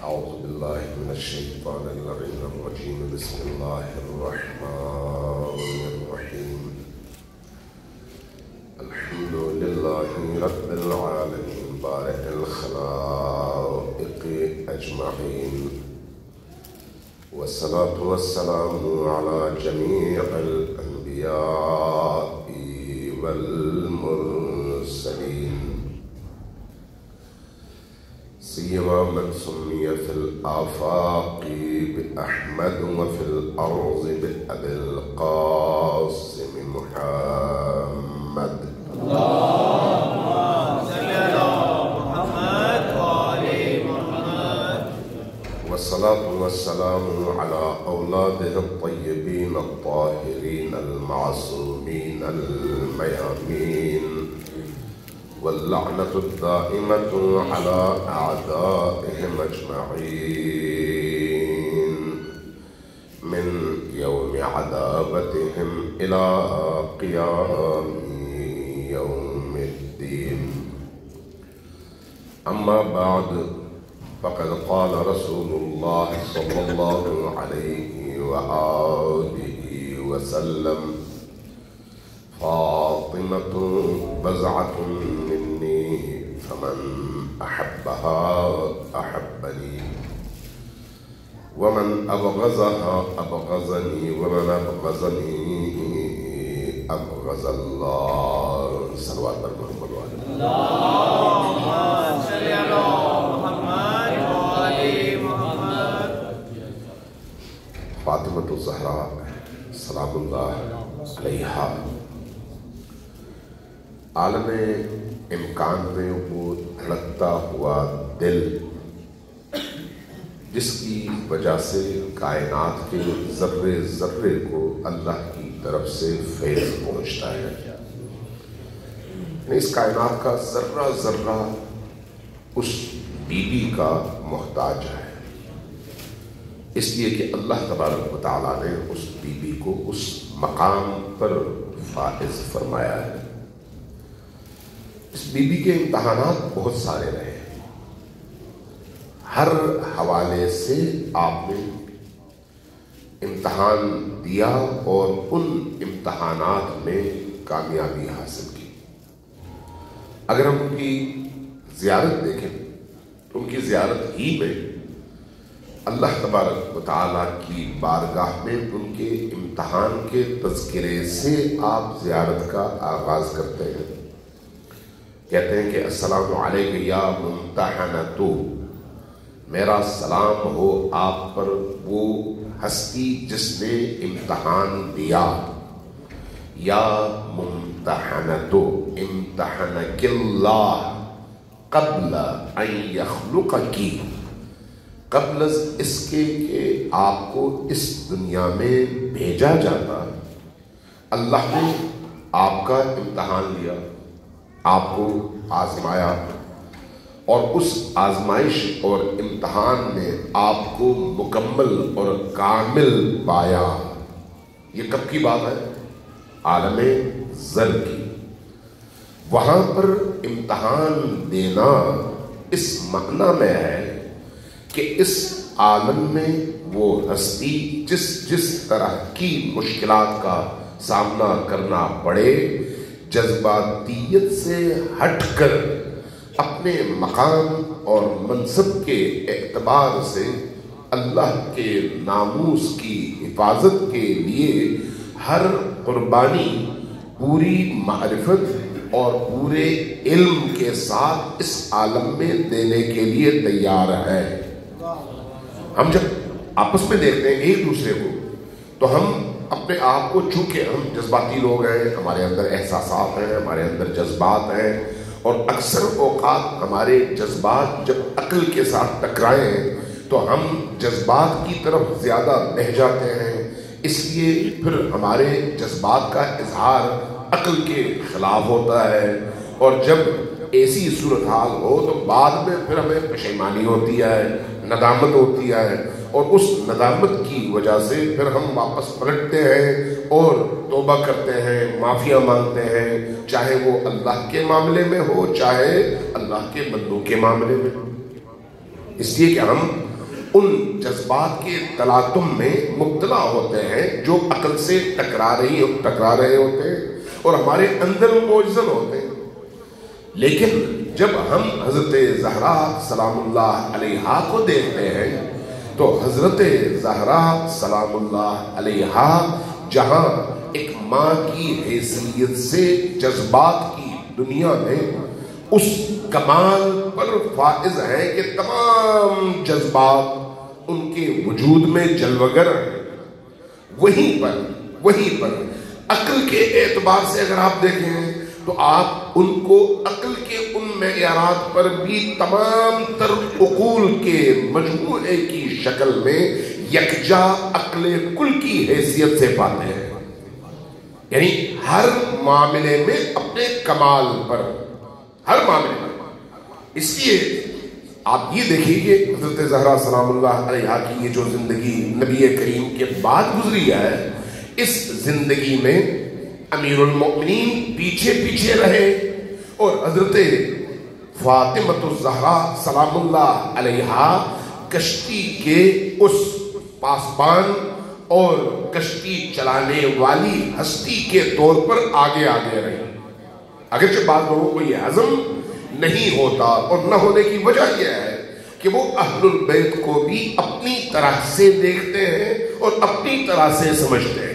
أعوذ بالله من الشيطان اللعين الرجيم. بسم الله الرحمن الرحيم. الحمد لله رب العالمين بارئ الخلائق أجمعين، والصلاة والسلام على جميع الأنبياء والمرسلين، سيما من سمي في الآفاق بأحمد وفي الأرض بأبي القاسم محمد. اللهم صل على محمد وآل محمد. والصلاة والسلام على أولاده الطيبين الطاهرين المعصومين الميامين، واللعنة الدائمة على أعدائهم أجمعين من يوم عذابتهم إلى قيام يوم الدين. أما بعد، فقد قال رسول الله صلى الله عليه وآله وسلم: فاطمة بضعة مني، فمن أحبها أحبني، ومن أبغضها أبغضني، ومن أبغضني أبغض الله. صلوات محمد وآل محمد. اللهم صل على محمد وآل محمد. فاطمة الزہرا سلام اللہ علیہا عالم امکان میں وہ دھڑکتا ہوا دل جس کی وجہ سے کائنات کے ذرے ذرے کو اللہ کی طرف سے فیض پہنچتا ہے. اس کائنات کا ذرہ ذرہ اس بی بی کا محتاج ہے، اس لیے کہ اللہ تبارک و تعالیٰ نے اس بی بی کو اس مقام پر فائز فرمایا ہے. اس بی بی کے امتحانات بہت سارے رہے، ہر حوالے سے آپ نے امتحان دیا اور ان امتحانات میں کامیابی حاصل کی. اگر ہم ان کی زیارت دیکھیں تو ان کی زیارت ہی میں اللہ تبارک و تعالیٰ کی بارگاہ میں ان کے امتحان کے تذکرے سے آپ زیارت کا آغاز کرتے ہیں. کہتے ہیں کہ السلام علیک یا ممتحنتو، میرا سلام ہو آپ پر وہ ہستی جس نے امتحان دیا. یا ممتحنتو امتحنک اللہ قبل ان یخلقکی، قبل اس کے کہ آپ کو اس دنیا میں بھیجا جاتا اللہ نے آپ کا امتحان لیا، آپ کو آزمایا، اور اس آزمائش اور امتحان نے آپ کو مکمل اور کامل پایا. یہ کب کی بات ہے؟ عالم زر کی. وہاں پر امتحان دینا اس معنی میں ہے کہ اس عالم میں وہ ہستی جس طرح کی مشکلات کا سامنا کرنا پڑے، جذباتیت سے ہٹ کر اپنے مقام اور منصب کے اعتبار سے اللہ کے ناموس کی حفاظت کے لیے ہر قربانی پوری معرفت اور پورے علم کے ساتھ اس عالم میں دینے کے لیے تیار ہے. ہم جب آپس میں دیکھتے ہیں ایک دوسرے کو تو ہم اپنے آپ کو، چونکہ ہم جذباتی لوگ ہیں، ہمارے اندر احساسات ہیں، ہمارے اندر جذبات ہیں، اور اکثر اوقات ہمارے جذبات جب عقل کے ساتھ ٹکرائیں تو ہم جذبات کی طرف زیادہ بہہ جاتے ہیں. اس لیے پھر ہمارے جذبات کا اظہار عقل کے خلاف ہوتا ہے، اور جب ایسی صورتحال ہو تو بعد میں پھر ہمیں پشیمانی ہوتی ہے، ندامت ہوتی ہے، اور اس ندامت کی وجہ سے پھر ہم واپس پلٹتے ہیں اور توبہ کرتے ہیں، معافیاں مانگتے ہیں، چاہے وہ اللہ کے معاملے میں ہو چاہے اللہ کے بندوں کے معاملے میں. اس لیے کہ ہم ان جذبات کے تلاطم میں مبتلا ہوتے ہیں جو عقل سے ٹکرا رہے ہوتے ہیں اور ہمارے اندر موجزن ہوتے ہیں. لیکن جب ہم حضرت زہرا سلام اللہ علیہا کو دیکھتے ہیں تو حضرت زہرا سلام اللہ علیہا جہاں ایک ماں کی حیثیت سے جذبات کی دنیا میں اس کمال پر فائز ہے کہ تمام جذبات ان کے وجود میں جلوگر ہیں. وہیں پر عقل کے اعتبار سے اگر آپ دیکھیں تو آپ ان کو عقل کے ان معیارات پر بھی تمام تر عقول کے مجموعے کی شکل میں یکجا عقل کل کی حیثیت سے پاتے ہیں. یعنی ہر معاملے میں اپنے کمال پر، ہر معاملے میں. اس لیے آپ یہ دیکھیے کہ حضرت زہرا سلام اللہ علیہا کی یہ جو زندگی نبی کریم کے بعد گزری ہے، اس زندگی میں امیر المؤمنین پیچھے رہے اور حضرت فاطمۃ الزہرا سلام اللہ علیہا کشتی کے اس پاسبان اور کشتی چلانے والی ہستی کے طور پر آگے رہی. اگرچہ بعض لوگوں کو یہ ہضم نہیں ہوتا، اور نہ ہونے کی وجہ یہ ہے کہ وہ اہل البیت کو بھی اپنی طرح سے دیکھتے ہیں اور اپنی طرح سے سمجھتے ہیں.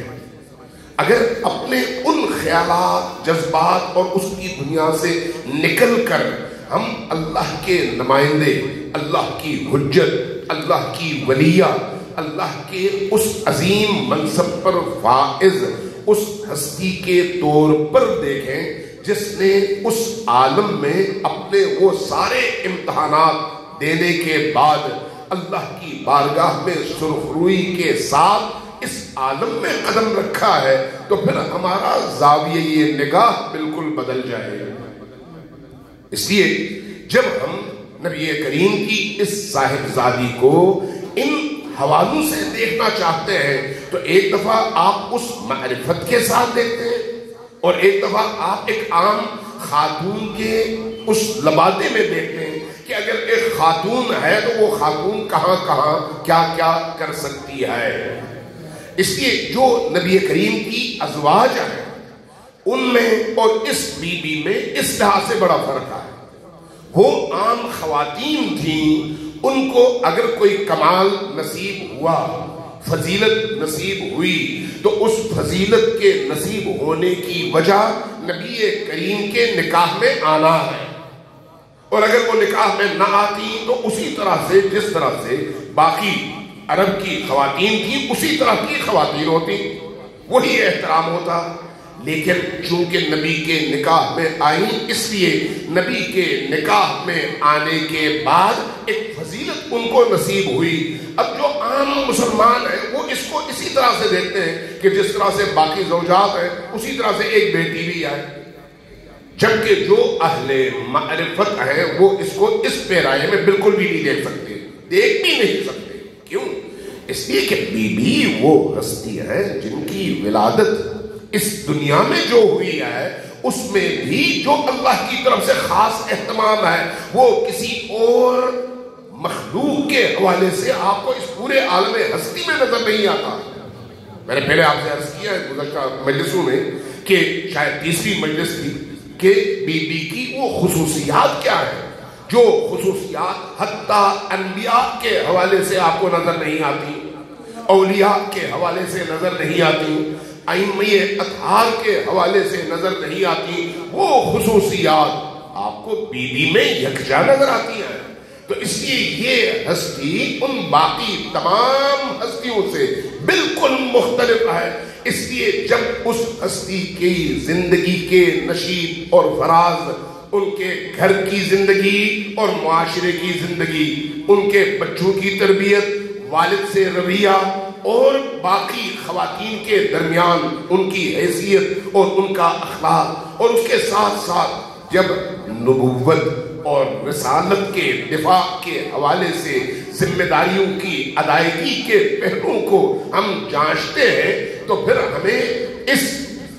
اگر اپنے ان خیالات، جذبات اور اس کی دنیا سے نکل کر ہم اللہ کے نمائندے، اللہ کی حجت، اللہ کی ولیہ، اللہ کے اس عظیم منصب پر فائز اس ہستی کے طور پر دیکھیں جس نے اس عالم میں اپنے وہ سارے امتحانات دینے کے بعد اللہ کی بارگاہ میں سرخروئی کے ساتھ اس عالم میں قدم رکھا ہے، تو پھر ہمارا زاویہ یہ نگاہ بالکل بدل جائے. اس لیے جب ہم نبی کریم کی اس صاحبزادی کو ان حوالوں سے دیکھنا چاہتے ہیں تو ایک دفعہ آپ اس معرفت کے ساتھ دیکھتے ہیں اور ایک دفعہ آپ ایک عام خاتون کے اس لبادے میں دیکھتے ہیں کہ اگر ایک خاتون ہے تو وہ خاتون کہاں کیا کر سکتی ہے. اس لیے جو نبی کریم کی ازواج ہیں ان میں اور اس بی بی میں اس لحاظ سے بڑا فرق ہے. وہ عام خواتین تھیں، ان کو اگر کوئی کمال نصیب ہوا، فضیلت نصیب ہوئی، تو اس فضیلت کے نصیب ہونے کی وجہ نبی کریم کے نکاح میں آنا ہے. اور اگر وہ نکاح میں نہ آتی تو اسی طرح سے جس طرح سے باقی عرب کی خواتین تھیں اسی طرح کی خواتین ہوتی، وہی احترام ہوتا. لیکن چونکہ نبی کے نکاح میں آئیں، اس لیے نبی کے نکاح میں آنے کے بعد ایک فضیلت ان کو نصیب ہوئی. اب جو عام مسلمان ہیں وہ اس کو اسی طرح سے دیکھتے ہیں کہ جس طرح سے باقی زوجات ہیں اسی طرح سے ایک بیٹی بھی آئے، جبکہ جو اہل معرفت ہیں وہ اس کو اس پیرائے میں بالکل بھی نہیں دیکھ سکتے، دیکھ بھی نہیں سکتے. کیوں؟ اس لیے کہ بی بی وہ ہستی ہے جن کی ولادت اس دنیا میں جو ہوئی ہے اس میں بھی جو اللہ کی طرف سے خاص اہتمام ہے وہ کسی اور مخلوق کے حوالے سے آپ کو اس پورے عالم ہستی میں نظر نہیں آتا. میں نے پہلے آپ سے عرض کیا ہے گزشتہ مجلسوں میں کہ شاید تیسری مجلس تھی کہ بی بی کی وہ خصوصیات کیا ہے جو خصوصیات حتیٰ انبیاء کے حوالے سے آپ کو نظر نہیں آتی، اولیاء کے حوالے سے نظر نہیں آتی، ائمہ اطہار کے حوالے سے نظر نہیں آتی. وہ خصوصیات آپ کو بی بی میں یکجا نظر آتی ہیں. تو اس لیے یہ ہستی ان باقی تمام ہستیوں سے بالکل مختلف ہے. اس لیے جب اس ہستی کی زندگی کے نشیب اور فراز، ان کے گھر کی زندگی اور معاشرے کی زندگی، ان کے بچوں کی تربیت، والد سے رویہ اور باقی خواتین کے درمیان ان کی حیثیت اور ان کا اخلاق، اور اس کے ساتھ ساتھ جب نبوت اور رسالت کے دفاع کے حوالے سے ذمہ داریوں کی ادائیگی کے پہلوؤں کو ہم جانچتے ہیں تو پھر ہمیں اس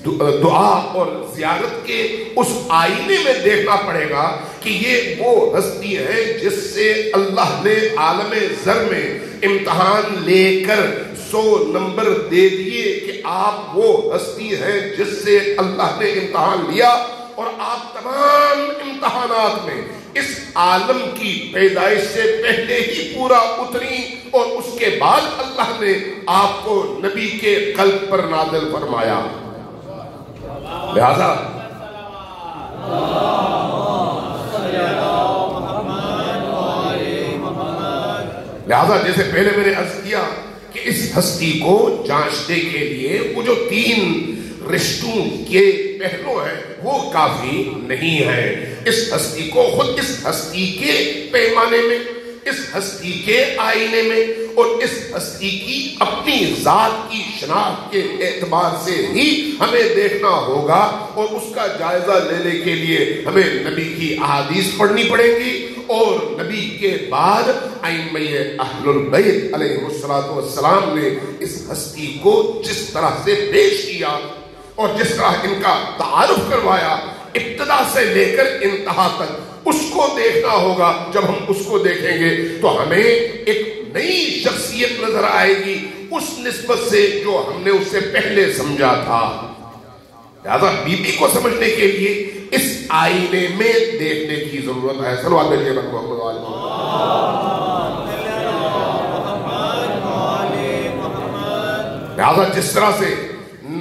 دعا اور زیارت کے اس آئینے میں دیکھنا پڑے گا کہ یہ وہ ہستی ہے جس سے اللہ نے عالم ذر میں امتحان لے کر 100 نمبر دے دیے کہ آپ وہ ہستی ہیں جس سے اللہ نے امتحان لیا، اور آپ تمام امتحانات میں اس عالم کی پیدائش سے پہلے ہی پورا اتری، اور اس کے بعد اللہ نے آپ کو نبی کے قلب پر نازل فرمایا۔ لہذا جیسے پہلے میں نے عرض کیا کہ اس ہستی کو جانچنے کے لیے وہ جو 3 رشتوں کے پہلو ہیں وہ کافی نہیں ہے۔ اس ہستی کو خود اس ہستی کے پیمانے میں، اس ہستی کے آئینے میں، اور اس ہستی کی اپنی ذات کی شناخت کے اعتبار سے ہی ہمیں دیکھنا ہوگا، اور اس کا جائزہ لینے کے لیے ہمیں نبی کی احادیث پڑھنی پڑیں گی، اور نبی کے بعد ائمہ اہل البیت علیہ السلام نے اس ہستی کو جس طرح سے پیش کیا اور جس طرح ان کا تعارف کروایا ابتدا سے لے کر انتہا تک، اس کو دیکھنا ہوگا۔ جب ہم اس کو دیکھیں گے تو ہمیں ایک نئی شخصیت نظر آئے گی اس نسبت سے جو ہم نے اس سے پہلے سمجھا تھا۔ لہذا بی بی کو سمجھنے کے لیے اس آئینے میں دیکھنے کی ضرورت ہے۔ صلوات علیہ محمد لہذا جس طرح سے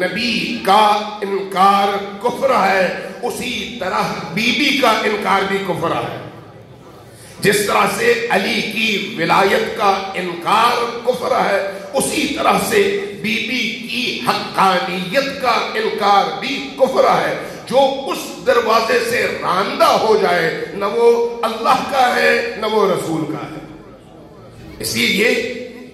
نبی کا انکار کفر ہے، اسی طرح بی بی کا انکار بھی کفر ہے۔ جس طرح سے علی کی ولایت کا انکار کفر ہے، اسی طرح سے بی بی کی حقانیت کا انکار بھی کفر ہے۔ جو اس دروازے سے راندہ ہو جائے نہ وہ اللہ کا ہے نہ وہ رسول کا ہے۔ اسی لیے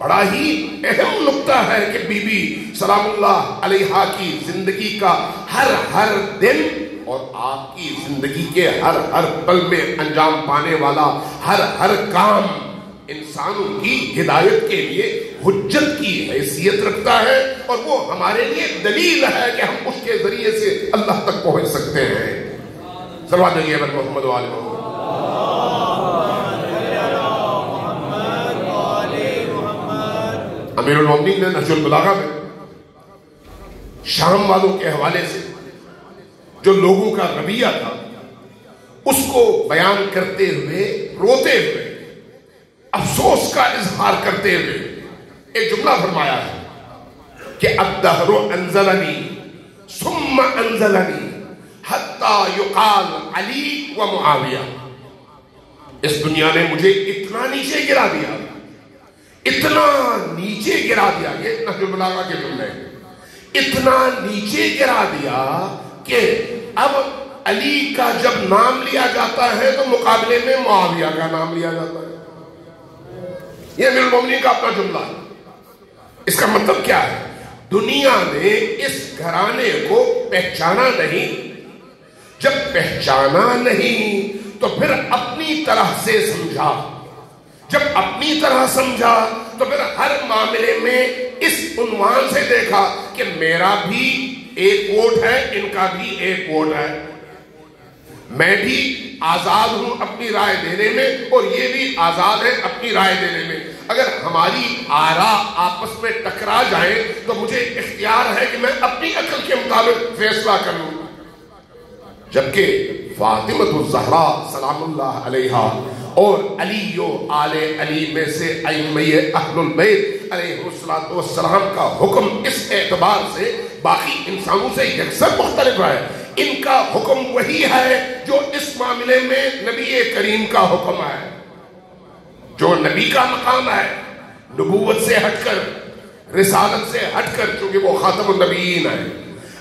بڑا ہی اہم نقطہ ہے کہ بی بی سلام اللہ علیہا کی زندگی کا ہر دن اور آپ کی زندگی کے ہر پل میں انجام پانے والا ہر کام انسانوں کی ہدایت کے لیے حجت کی حیثیت رکھتا ہے، اور وہ ہمارے لیے دلیل ہے کہ ہم اس کے ذریعے سے اللہ تک پہنچ سکتے ہیں۔ صلوات علیہ محمد و آل محمد۔ امیر المومنین نے نہج البلاغہ میں شام والوں کے حوالے سے جو لوگوں کا رویہ تھا اس کو بیان کرتے ہوئے، روتے ہوئے، افسوس کا اظہار کرتے ہوئے ایک جملہ فرمایا ہے کہ الدہر انزلنی ثم انزلنی حتی یقال علی و معاویہ۔ اس دنیا نے مجھے اتنا نیچے گرا دیا، اتنا نیچے گرا دیا، یہ نہج البلاغہ کے جملے ہیں، اتنا نیچے گرا دیا کہ اب علی کا جب نام لیا جاتا ہے تو مقابلے میں معاویہ کا نام لیا جاتا ہے۔ یہ امیر المومنین کا اپنا جملہ ہے۔ اس کا مطلب کیا ہے؟ دنیا نے اس گھرانے کو پہچانا نہیں، جب پہچانا نہیں تو پھر اپنی طرح سے سمجھا، جب اپنی طرح سمجھا تو پھر ہر معاملے میں اس عنوان سے دیکھا کہ میرا بھی ایک ووٹ ہے، ان کا بھی ایک ووٹ ہے، میں بھی آزاد ہوں اپنی رائے دینے میں اور یہ بھی آزاد ہے اپنی رائے دینے میں۔ اگر ہماری آراء آپس میں ٹکرا جائیں تو مجھے اختیار ہے کہ میں اپنی عقل کے مطابق فیصلہ کروں۔ جبکہ فاطمۃ الزہراء سلام اللہ علیہا اور علی و آل علی میں سے ائمہ اہل البیت علیہ السلام کا حکم اس اعتبار سے باقی انسانوں سے یکسر مختلف ہے۔ ان کا حکم وہی ہے جو اس معاملے میں نبی کریم کا حکم ہے، جو نبی کا مقام ہے، نبوت سے ہٹ کر، رسالت سے ہٹ کر، چونکہ وہ خاتم النبیین ہے۔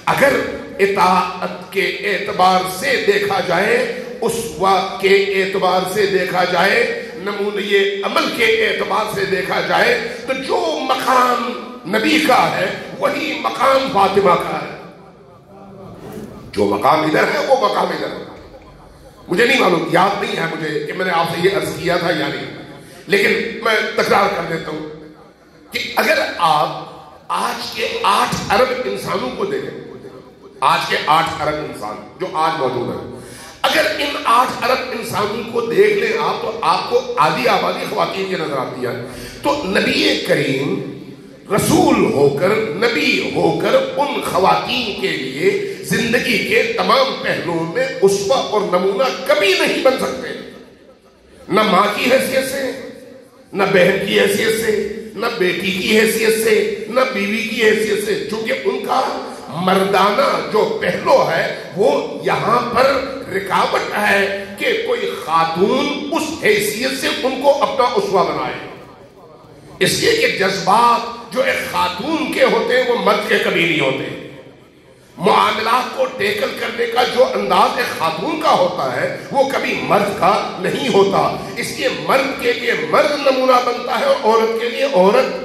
اگر اطاعت کے اعتبار سے دیکھا جائے، اسوہ کے اعتبار سے دیکھا جائے، نمونہ عمل کے اعتبار سے دیکھا جائے، تو جو مقام نبی کا ہے وہی مقام فاطمہ کا ہے۔ جو مقام ادھر ہے وہ مقام ادھر ہے۔ مجھے نہیں معلوم، یاد نہیں ہے مجھے کہ میں نے آپ سے یہ عرض کیا تھا یا نہیں، لیکن میں تکرار کر دیتا ہوں کہ اگر آپ آج کے 8 ارب انسانوں کو دیکھیں آج کے 8 ارب انسان جو آج موجود ہیں، اگر ان 8 ارب انسانوں کو دیکھ لیں آپ تو آپ کو آدھی آبادی خواتین کی نظر آتی ہے. تو نبی کریم رسول ہو کر، نبی ہو کر ان خواتین کے لیے زندگی کے تمام پہلوؤں میں اسوہ اور نمونہ کبھی نہیں بن سکتے، نہ ماں کی حیثیت سے، نہ بہن کی حیثیت سے، نہ بیٹی کی حیثیت سے، نہ بیوی کی حیثیت سے، چونکہ ان کا مردانہ جو پہلو ہے وہ یہاں پر رکاوٹ ہے کہ کوئی خاتون اس حیثیت سے ان کو اپنا اسوہ بنائے. اس لیے کہ جذبات جو ایک خاتون کے ہوتے ہیں وہ مرد کے کبھی نہیں ہوتے. معاملات کو ٹیکل کرنے کا جو انداز ایک خاتون کا ہوتا ہے وہ کبھی مرد کا نہیں ہوتا. اس لیے مرد کے لیے مرد نمونہ بنتا ہے اور عورت کے لیے عورت.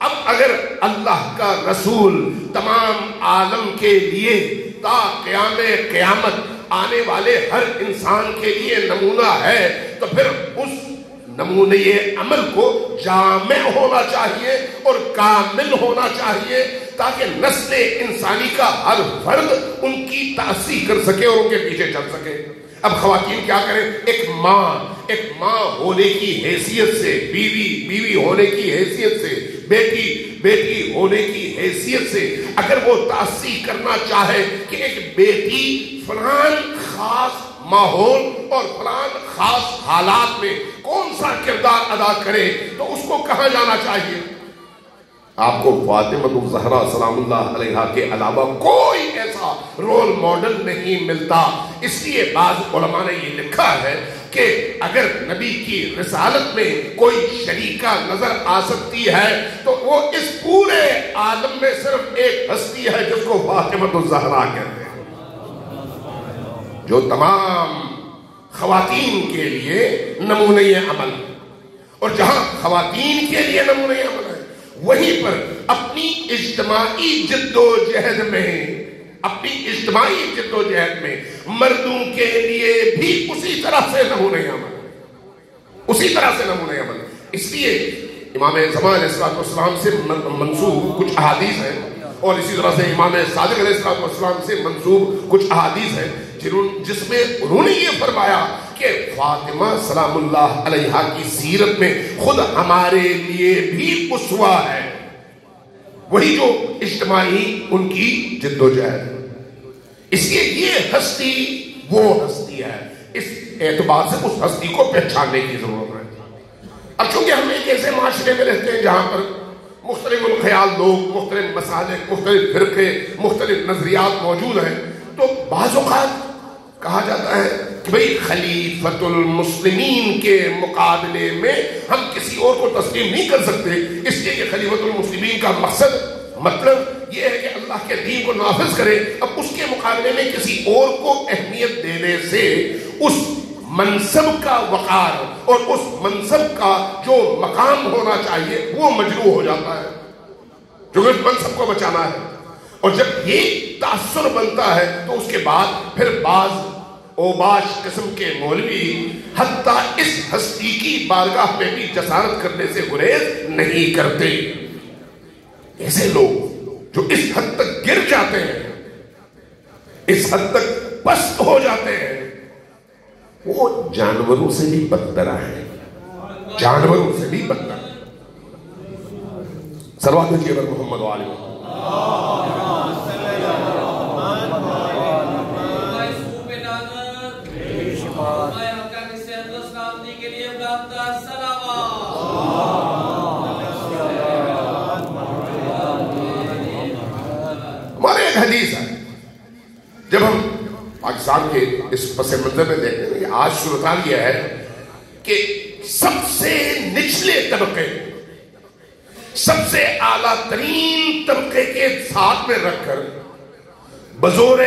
اب اگر اللہ کا رسول تمام عالم کے لیے تا قیام قیامت آنے والے ہر انسان کے لیے نمونہ ہے تو پھر اس نمونہ عمل کو جامع ہونا چاہیے اور کامل ہونا چاہیے تاکہ نسل انسانی کا ہر فرد ان کی تأسیس کر سکے اور ان کے پیچھے چل سکے. اب خواتین کیا کریں؟ ایک ماں ہونے کی حیثیت سے، بیوی ہونے کی حیثیت سے، بیٹی ہونے کی حیثیت سے اگر وہ تأسیس کرنا چاہے کہ ایک بیٹی فلان خاص ماحول اور فلان خاص حالات میں کون سا کردار ادا کرے تو اس کو کہاں جانا چاہیے؟ آپ کو فاطمہ الزہرا سلام اللہ علیہا کے علاوہ کوئی ایسا رول ماڈل نہیں ملتا. اس لیے بعض علماء نے یہ لکھا ہے کہ اگر نبی کی رسالت میں کوئی شریکہ نظر آ سکتی ہے تو وہ اس پورے عالم میں صرف ایک ہستی ہے جس کو فاطمہ الزہرا کہتے ہیں، جو تمام خواتین کے لیے نمونہ عمل. اور جہاں خواتین کے لیے نمونہ عمل ہے وہیں پر اپنی اجتماعی جد و جہد میں مردوں کے لیے بھی اسی طرح سے نمونہ عمل. اس لیے امام زمان علیہ السلام سے منسوب کچھ احادیث ہیں اور اسی طرح سے امام صادق علیہ السلام سے منسوب کچھ احادیث ہیں جس میں انہوں نے یہ فرمایا کہ فاطمہ سلام اللہ علیہا کی سیرت میں خود ہمارے لیے بھی اسوہ ہے، وہی جو اجتماعی ان کی جد و جہد. اس لیے یہ ہستی وہ ہستی ہے، اس اعتبار سے اس ہستی کو پہچاننے کی ضرورت ہے. اب چونکہ ہم ایک ایسے معاشرے میں رہتے ہیں جہاں پر مختلف الخیال لوگ، مختلف مسالک، مختلف فرقے، مختلف نظریات موجود ہیں، تو بعض اوقات کہا جاتا ہے کہ بھئی خلیفۃ المسلمین کے مقابلے میں ہم کسی اور کو تسلیم نہیں کر سکتے. اس لیے کہ خلیفۃ المسلمین کا مطلب یہ ہے کہ اللہ کے دین کو نافذ کرے. اب اس کے مقابلے میں کسی اور کو اہمیت دینے سے اس منصب کا وقار اور اس منصب کا جو مقام ہونا چاہیے وہ مجروح ہو جاتا ہے، جو اس منصب کو بچانا ہے. اور جب یہ تاثر بنتا ہے تو اس کے بعد پھر بعض اوباش قسم کے مولوی حتیٰ اس ہستی کی بارگاہ میں بھی جسارت کرنے سے گریز نہیں کرتے. ایسے لوگ جو اس حد تک گر جاتے ہیں، اس حد تک پست ہو جاتے ہیں، وہ جانوروں سے بھی بدتر ہیں، جانوروں سے بھی بدتر. صلوات دیجیے بر محمد و آل محمد. ہمارے ایک حدیث ہے، جب ہم پاکستان کے اس پس منظر میں دیکھتے ہیں کہ آج صورتحال یہ ہے کہ سب سے نچلے طبقے، سب سے اعلیٰ ترین طبقے کے ساتھ میں رکھ کر بزور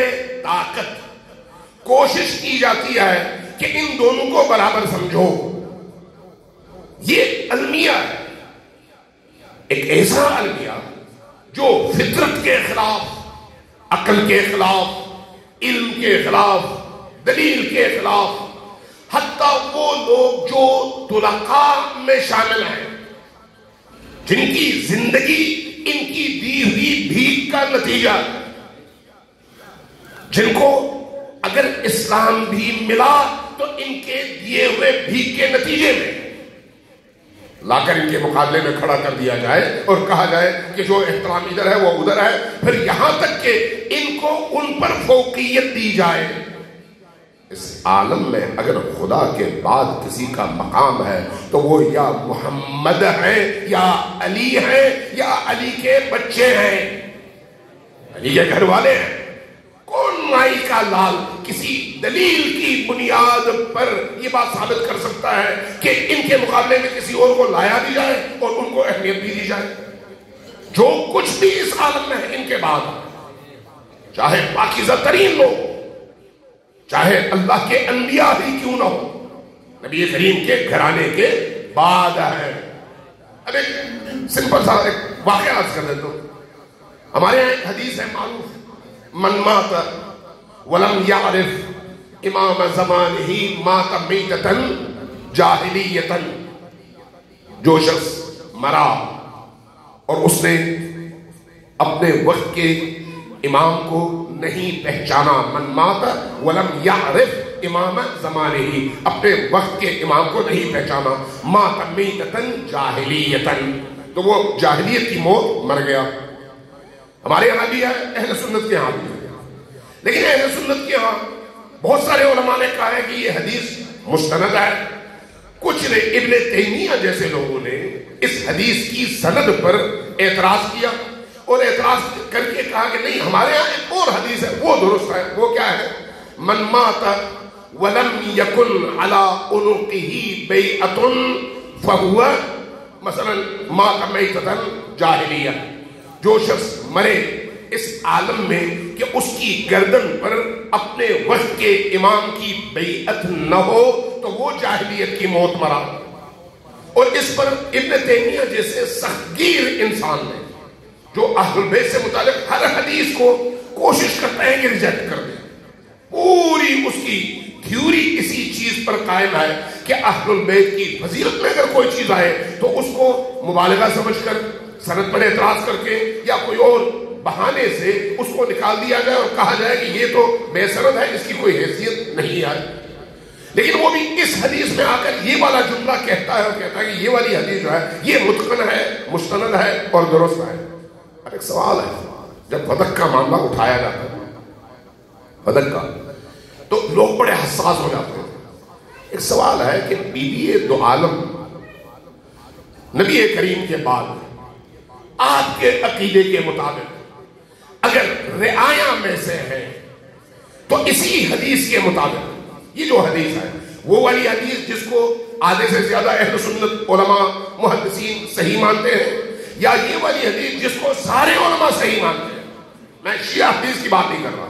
طاقت کوشش کی جاتی ہے کہ ان دونوں کو برابر سمجھو. یہ المیہ ہے، ایک ایسا المیہ جو فطرت کے خلاف، عقل کے خلاف، علم کے خلاف، دلیل کے خلاف، حتیٰ وہ لوگ جو طلقاء میں شامل ہیں، جن کی زندگی ان کی دی ہوئی بھیک کا نتیجہ ہے، جن کو اگر اسلام بھی ملا تو ان کے دیے ہوئے بھیک کے نتیجے میں لا کر ان کے مقابلے میں کھڑا کر دیا جائے اور کہا جائے کہ جو احترام ادھر ہے وہ ادھر ہے، پھر یہاں تک کہ ان کو ان پر فوقیت دی جائے۔ اس عالم میں اگر خدا کے بعد کسی کا مقام ہے تو وہ یا محمد ہیں یا علی ہیں یا علی کے بچے ہیں، علی کے گھر والے ہیں۔ کون مائی کا لال کسی دلیل کی بنیاد پر یہ بات ثابت کر سکتا ہے کہ ان کے مقابلے میں کسی اور کو لایا بھی جائے اور ان کو اہمیت بھی دی جائے؟ جو کچھ بھی اس عالم میں ہے ان کے بعد، چاہے پاکیزہ ترین لوگ، چاہے اللہ کے انبیاء ہی کیوں نہ ہو، نبی کریم کے گھرانے کے بعد ہے۔ اب ایک سمپل سا ایک واقعہ عرض کر دیتا ہوں۔ ہمارے یہاں ایک حدیث ہے معروف، من مات ولم یعرف امام زمانہ مات میتۃ جاہلیۃ، جو شخص مرا اور اس نے اپنے وقت کے امام کو نہیں پہچانا، من مات ولم یعرف امام زمانہ، اپنے وقت کے امام کو نہیں پہچانا، مات میتۃ جاہلیۃ، تو وہ جاہلیت کی موت مر گیا۔ ہمارے یہاں بھی ہے، اہل سنت کے یہاں بھی ہے، لیکن اہل سنت کے یہاں بہت سارے علماء نے کہا ہے کہ یہ حدیث مستند ہے۔ کچھ نے، ابن تیمیہ جیسے لوگوں نے اس حدیث کی سند پر اعتراض کیا اور اعتراض کر کے کہا کہ نہیں، ہمارے یہاں ایک اور حدیث ہے وہ درست ہے۔ وہ کیا ہے؟ من مات ولم یکن علی عنقہ بیعۃ فہو مثلا مات میتۃ جاہلیہ، جو شخص مرے اس عالم میں کہ اس کی گردن پر اپنے وقت کے امام کی بیعت نہ ہو تو وہ جاہلیت کی موت مرا۔ اور اس پر ابن تیمیہ جیسے سختگیر انسان نے، جو اہل بیت سے متعلق ہر حدیث کو کوشش کرتے ہیں کہ ریجیکٹ کر دیں، پوری اس کی تھیوری اسی چیز پر قائم ہے کہ اہل البیت کی فضیلت میں اگر کوئی چیز آئے تو اس کو مبالغہ سمجھ کر، سند پر اعتراض کر کے یا کوئی اور بہانے سے اس کو نکال دیا جائے اور کہا جائے کہ یہ تو بے سند ہے، اس کی کوئی حیثیت نہیں ہے۔ لیکن وہ بھی اس حدیث میں آ کر یہ والا جملہ کہتا ہے اور کہتا ہے کہ یہ والی حدیث جو ہے یہ متقن ہے، مستند ہے اور درست ہے۔ اب ایک سوال ہے، جب بدک کا معاملہ اٹھایا جاتا ہے، بدک کا، تو لوگ بڑے حساس ہو جاتے ہیں۔ ایک سوال ہے کہ بی بی دو عالم نبی کریم کے بعد آپ کے عقیدے کے مطابق اگر رعایا میں سے ہے تو اسی حدیث کے مطابق، یہ جو حدیث ہے وہ والی حدیث جس کو آدھے سے زیادہ اہل سنت علماء محدثین صحیح مانتے ہیں، یا یہ والی حدیث جس کو سارے علماء صحیح مانتے ہیں؟ میں شیعہ حدیث کی بات نہیں کر رہا۔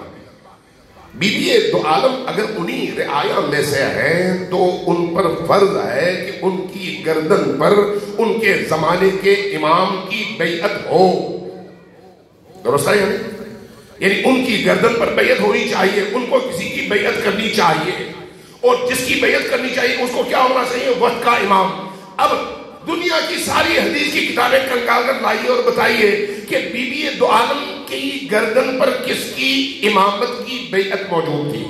بی بی دو عالم اگر انہی رعایا میں سے ہیں تو ان پر فرض ہے کہ ان کی گردن پر ان کے زمانے کے امام کی بیعت ہو، درست ہے؟ یعنی ان کی گردن پر بیعت ہونی چاہیے، ان کو کسی کی بیعت کرنی چاہیے، اور جس کی بیعت کرنی چاہیے اس کو کیا ہونا چاہیے؟ وقت کا امام۔ اب دنیا کی ساری حدیث کی کتابیں کنکال کر لائیے اور بتائیے کہ بی بی دو عالم کی گردن پر کس کی امامت کی بیعت موجود تھی؟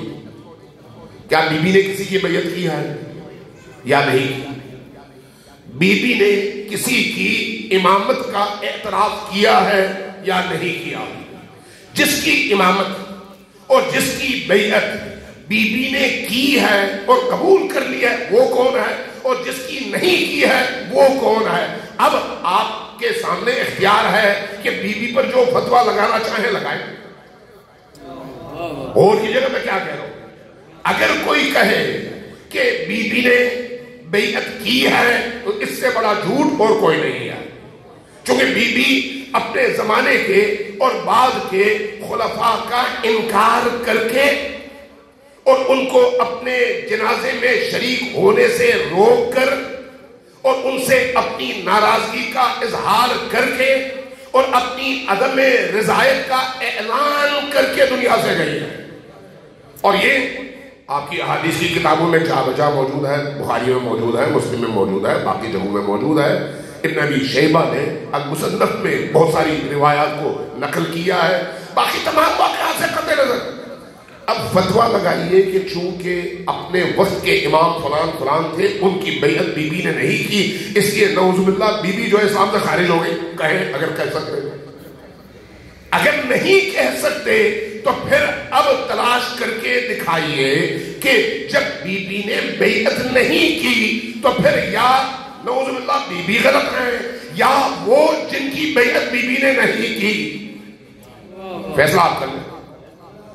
کیا بی بی نے کسی کی بیعت کی ہے یا نہیں؟ بی بی نے کسی کی امامت کا اعتراف کیا ہے یا نہیں کیا؟ جس کی امامت اور جس کی بیعت بی بی نے کی ہے اور قبول کر لیا ہے وہ کون ہے، اور جس کی نہیں کی ہے وہ کون ہے؟ اب آپ کے سامنے اختیار ہے کہ بی بی پر جو فتویٰ لگانا چاہیں لگائیں۔ اور کی جگہ میں کیا کہہ رہا ہوں، اگر کوئی کہے کہ بی بی نے بیعت کی ہے تو اس سے بڑا جھوٹ اور کوئی نہیں ہے، چونکہ بی بی اپنے زمانے کے اور بعد کے خلفاء کا انکار کر کے اور ان کو اپنے جنازے میں شریک ہونے سے روک کر اور ان سے اپنی ناراضگی کا اظہار کر کے اور اپنی عدم رضایت کا اعلان کر کے دنیا سے گئی ہے۔ اور یہ آپ کی احادیث کی کتابوں میں جا بجا موجود ہے، بخاری میں موجود ہے، مسلم میں موجود ہے، باقی جگہوں میں موجود ہے۔ ابن ابی شیبہ نے المصنف میں بہت ساری روایات کو نقل کیا ہے، باقی تمام واقعات سے قطع نظر اب فتویٰ لگائیے کہ چونکہ اپنے وقت کے امام فلان فلان تھے، ان کی بیعت بی بی نے نہیں کی، اس لیے نعوذ باللہ بی بی جو ہے اسلام سے خارج ہو گئی. کہیں اگر کہہ سکتے، اگر نہیں کہہ سکتے تو پھر اب تلاش کر کے دکھائیے کہ جب بی بی نے بیعت نہیں کی تو پھر یا نعوذ باللہ بی بی غلط ہیں یا وہ جن کی بیعت بی بی نے نہیں کی. فیصلہ آپ کر لیں.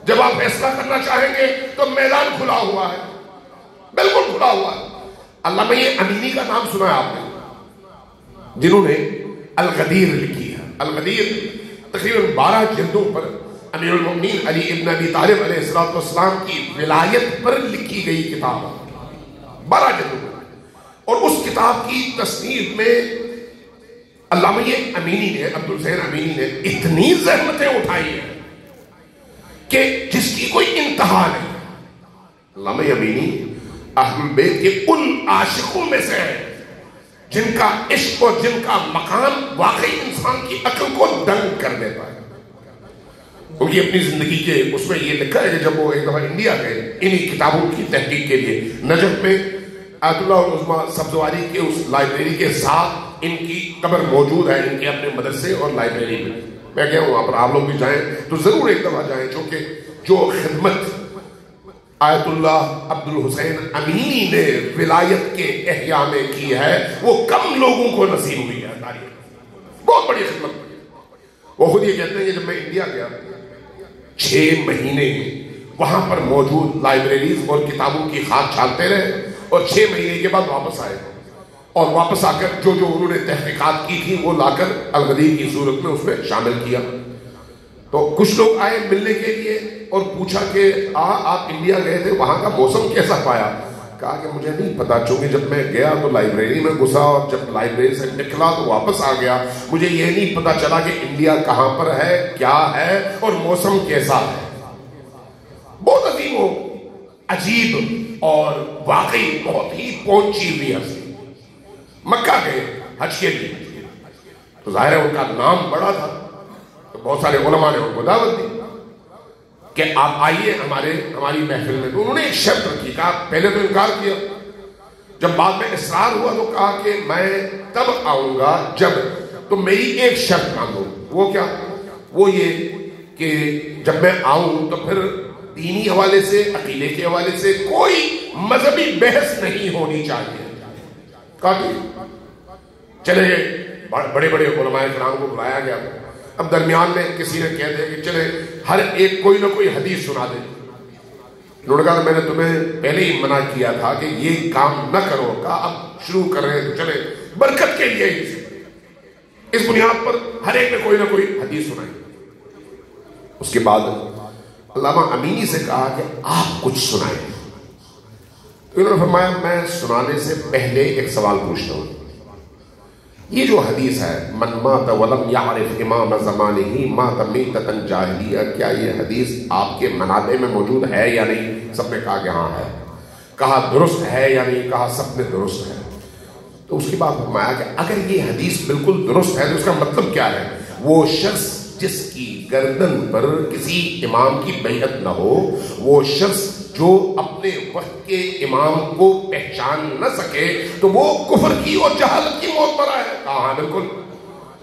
جب آپ فیصلہ کرنا چاہیں گے تو میدان کھلا ہوا ہے، بالکل کھلا ہوا ہے. علامہ امینی کا نام سنا ہے آپ نے، جنہوں نے الغدیر لکھی ہے. الغدیر تقریباً 12 جلدوں پر امیر المؤمنین علی ابن ابی طالب علیہ السلام کی ولایت پر لکھی گئی کتاب ہے، 12 جلدوں پر. اور اس کتاب کی تصنیف میں علامہ امینی نے، عبدالحسین امینی نے اتنی زحمتیں اٹھائی ہیں کہ جس کی کوئی انتہا نہیں. علامہ امینی اہل بیت کے ان عاشقوں میں سے ہیں جن کا عشق اور جن کا مقام واقعی انسان کی عقل کو دنگ کر دیتا ہے. ان کی اپنی زندگی کے اس میں یہ لکھا ہے کہ جب وہ ایک دفعہ انڈیا گئے انہی کتابوں کی تحقیق کے لیے، نجف میں آیت اللہ العظمیٰ سبزواری کے اس لائبریری کے ساتھ ان کی قبر موجود ہے، ان کے اپنے مدرسے اور لائبریری میں. میں کہہ رہا ہوں وہاں پر آپ لوگ بھی جائیں تو ضرور ایک دفعہ جائیں، چونکہ جو خدمت آیت اللہ عبدالحسین امینی نے ولایت کے احیاء میں کی ہے وہ کم لوگوں کو نصیب ہوئی ہے. تاریخ بہت بڑی خدمت. وہ خود یہ کہتے ہیں کہ جب میں انڈیا گیا 6 مہینے وہاں پر موجود لائبریریز اور کتابوں کی خاک چھانتے رہے اور 6 مہینے کے بعد واپس آئے اور واپس آ کر جو انہوں نے تحقیقات کی تھی وہ لا کر الغدیر کی صورت میں اس میں شامل کیا. تو کچھ لوگ آئے ملنے کے لیے اور پوچھا کہ آپ انڈیا گئے تھے، وہاں کا موسم کیسا پایا؟ کہا کہ مجھے نہیں پتا، چونکہ جب میں گیا تو لائبریری میں گھسا اور جب لائبریری سے نکلا تو واپس آ گیا. مجھے یہ نہیں پتا چلا کہ انڈیا کہاں پر ہے، کیا ہے اور موسم کیسا ہے. بہت عظیم و عجیب اور واقعی بہت ہی پہنچی ہوئی ہستی. مکہ گئے حج کے لیے تو ظاہر ہے ان کا نام بڑا تھا، تو بہت سارے علماء نے ان کو دعوت دی کہ آپ آئیے ہماری محفل میں. تو انہوں نے ایک شرط رکھی، کہا پہلے تو انکار کیا، جب بعد میں اصرار ہوا تو کہا کہ میں تب آؤں گا جب تم میری ایک شرط مانگو. وہ کیا؟ وہ یہ کہ جب میں آؤں تو پھر دینی حوالے سے، عقیدے کے حوالے سے کوئی مذہبی بحث نہیں ہونی چاہیے. کہا چلے گئے، بڑے بڑے علماء کرام کو بلایا گیا. اب درمیان میں کسی نے کہہ دیا کہ چلے ہر ایک کوئی نہ کوئی حدیث سنا دے. انہوں نے کہا میں نے تمہیں پہلے ہی منع کیا تھا کہ یہ کام نہ کرو. کہا اب شروع کر رہے ہیں تو چلے برکت کے لیے اس بنیاد پر ہر ایک میں کوئی نہ کوئی حدیث سنائی. اس کے بعد علامہ امینی سے کہا کہ آپ کچھ سنائیں. تو انہوں نے فرمایا میں سنانے سے پہلے ایک سوال پوچھتا ہوں. یہ جو حدیث ہے من مات ولم یعرف امام زمانہ مات میتۃ جاہلیہ، کیا یہ حدیث آپ کے منابع میں موجود ہے یا نہیں؟ سب نے کہا کہ ہاں ہے. کہا درست ہے یا نہیں؟ کہا سب نے درست ہے. تو اس کے بعد فرمایا کہ اگر یہ حدیث بالکل درست ہے تو اس کا مطلب کیا ہے؟ وہ شخص جس کی گردن پر کسی امام کی بیعت نہ ہو، وہ شخص جو اپنے وقت کے امام کو پہچان نہ سکے تو وہ کفر کی اور جہالت کی موت مرا ہے. کہا ہاں بالکل.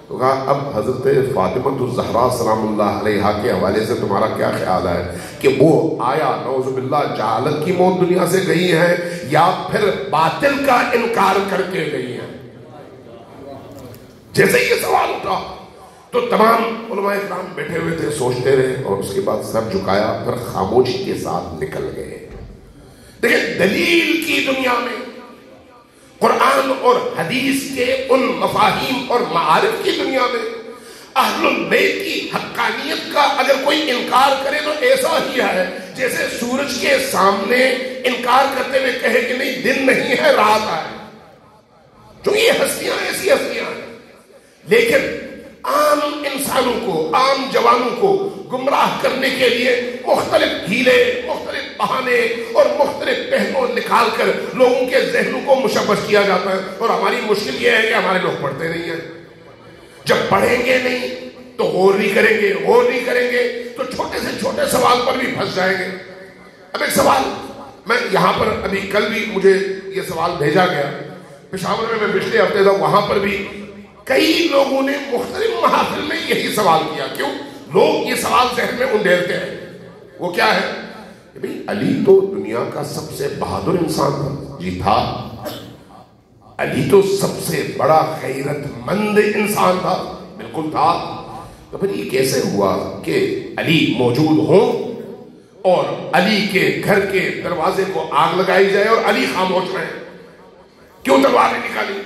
تو کہا اب حضرت فاطمہ الزہرا سلام اللہ علیہا کے حوالے سے تمہارا کیا خیال ہے کہ وہ آیا نعوذ باللہ جہالت کی موت دنیا سے گئی ہیں یا پھر باطل کا انکار کر کے گئی ہیں؟ جیسے یہ سوال اٹھا تو تمام علماء کرام بیٹھے ہوئے تھے، سوچتے رہے اور اس کے بعد سر جھکایا، پھر خاموشی کے ساتھ نکل گئے. دیکھیں دلیل کی دنیا میں، قرآن اور حدیث کے ان مفاہیم اور معارف کی دنیا میں اہل البیت کی حقانیت کا اگر کوئی انکار کرے تو ایسا ہی ہے جیسے سورج کے سامنے انکار کرتے ہوئے کہے کہ نہیں دن نہیں ہے رات ہے. جو یہ ہستیاں ایسی ہستیاں ہیں، لیکن عام انسانوں کو، عام جوانوں کو گمراہ کرنے کے لیے مختلف ہیلے، مختلف بہانے اور مختلف پہلو نکال کر لوگوں کے ذہنوں کو مشوش کیا جاتا ہے. اور ہماری مشکل یہ ہے کہ ہمارے لوگ پڑھتے نہیں ہیں. جب پڑھیں گے نہیں تو غور نہیں کریں گے، غور نہیں کریں گے تو چھوٹے سے چھوٹے سوال پر بھی پھنس جائیں گے. اب ایک سوال، میں یہاں پر ابھی کل بھی مجھے یہ سوال بھیجا گیا، پشاور میں پچھلے ہفتے تھا، وہاں پر بھی کئی لوگوں نے مختلف محافل میں یہی سوال کیا. کیوں لوگ یہ سوال ذہن میں انڈیلتے ہیں؟ وہ کیا ہے کہ بھئی علی تو دنیا کا سب سے بہادر انسان تھا. جی تھا. علی تو سب سے بڑا غیرت مند انسان تھا. بالکل تھا. تو پھر یہ کیسے ہوا کہ علی موجود ہوں اور علی کے گھر کے دروازے کو آگ لگائی جائے اور علی خاموش رہے؟ کیوں تلواریں نکالی؟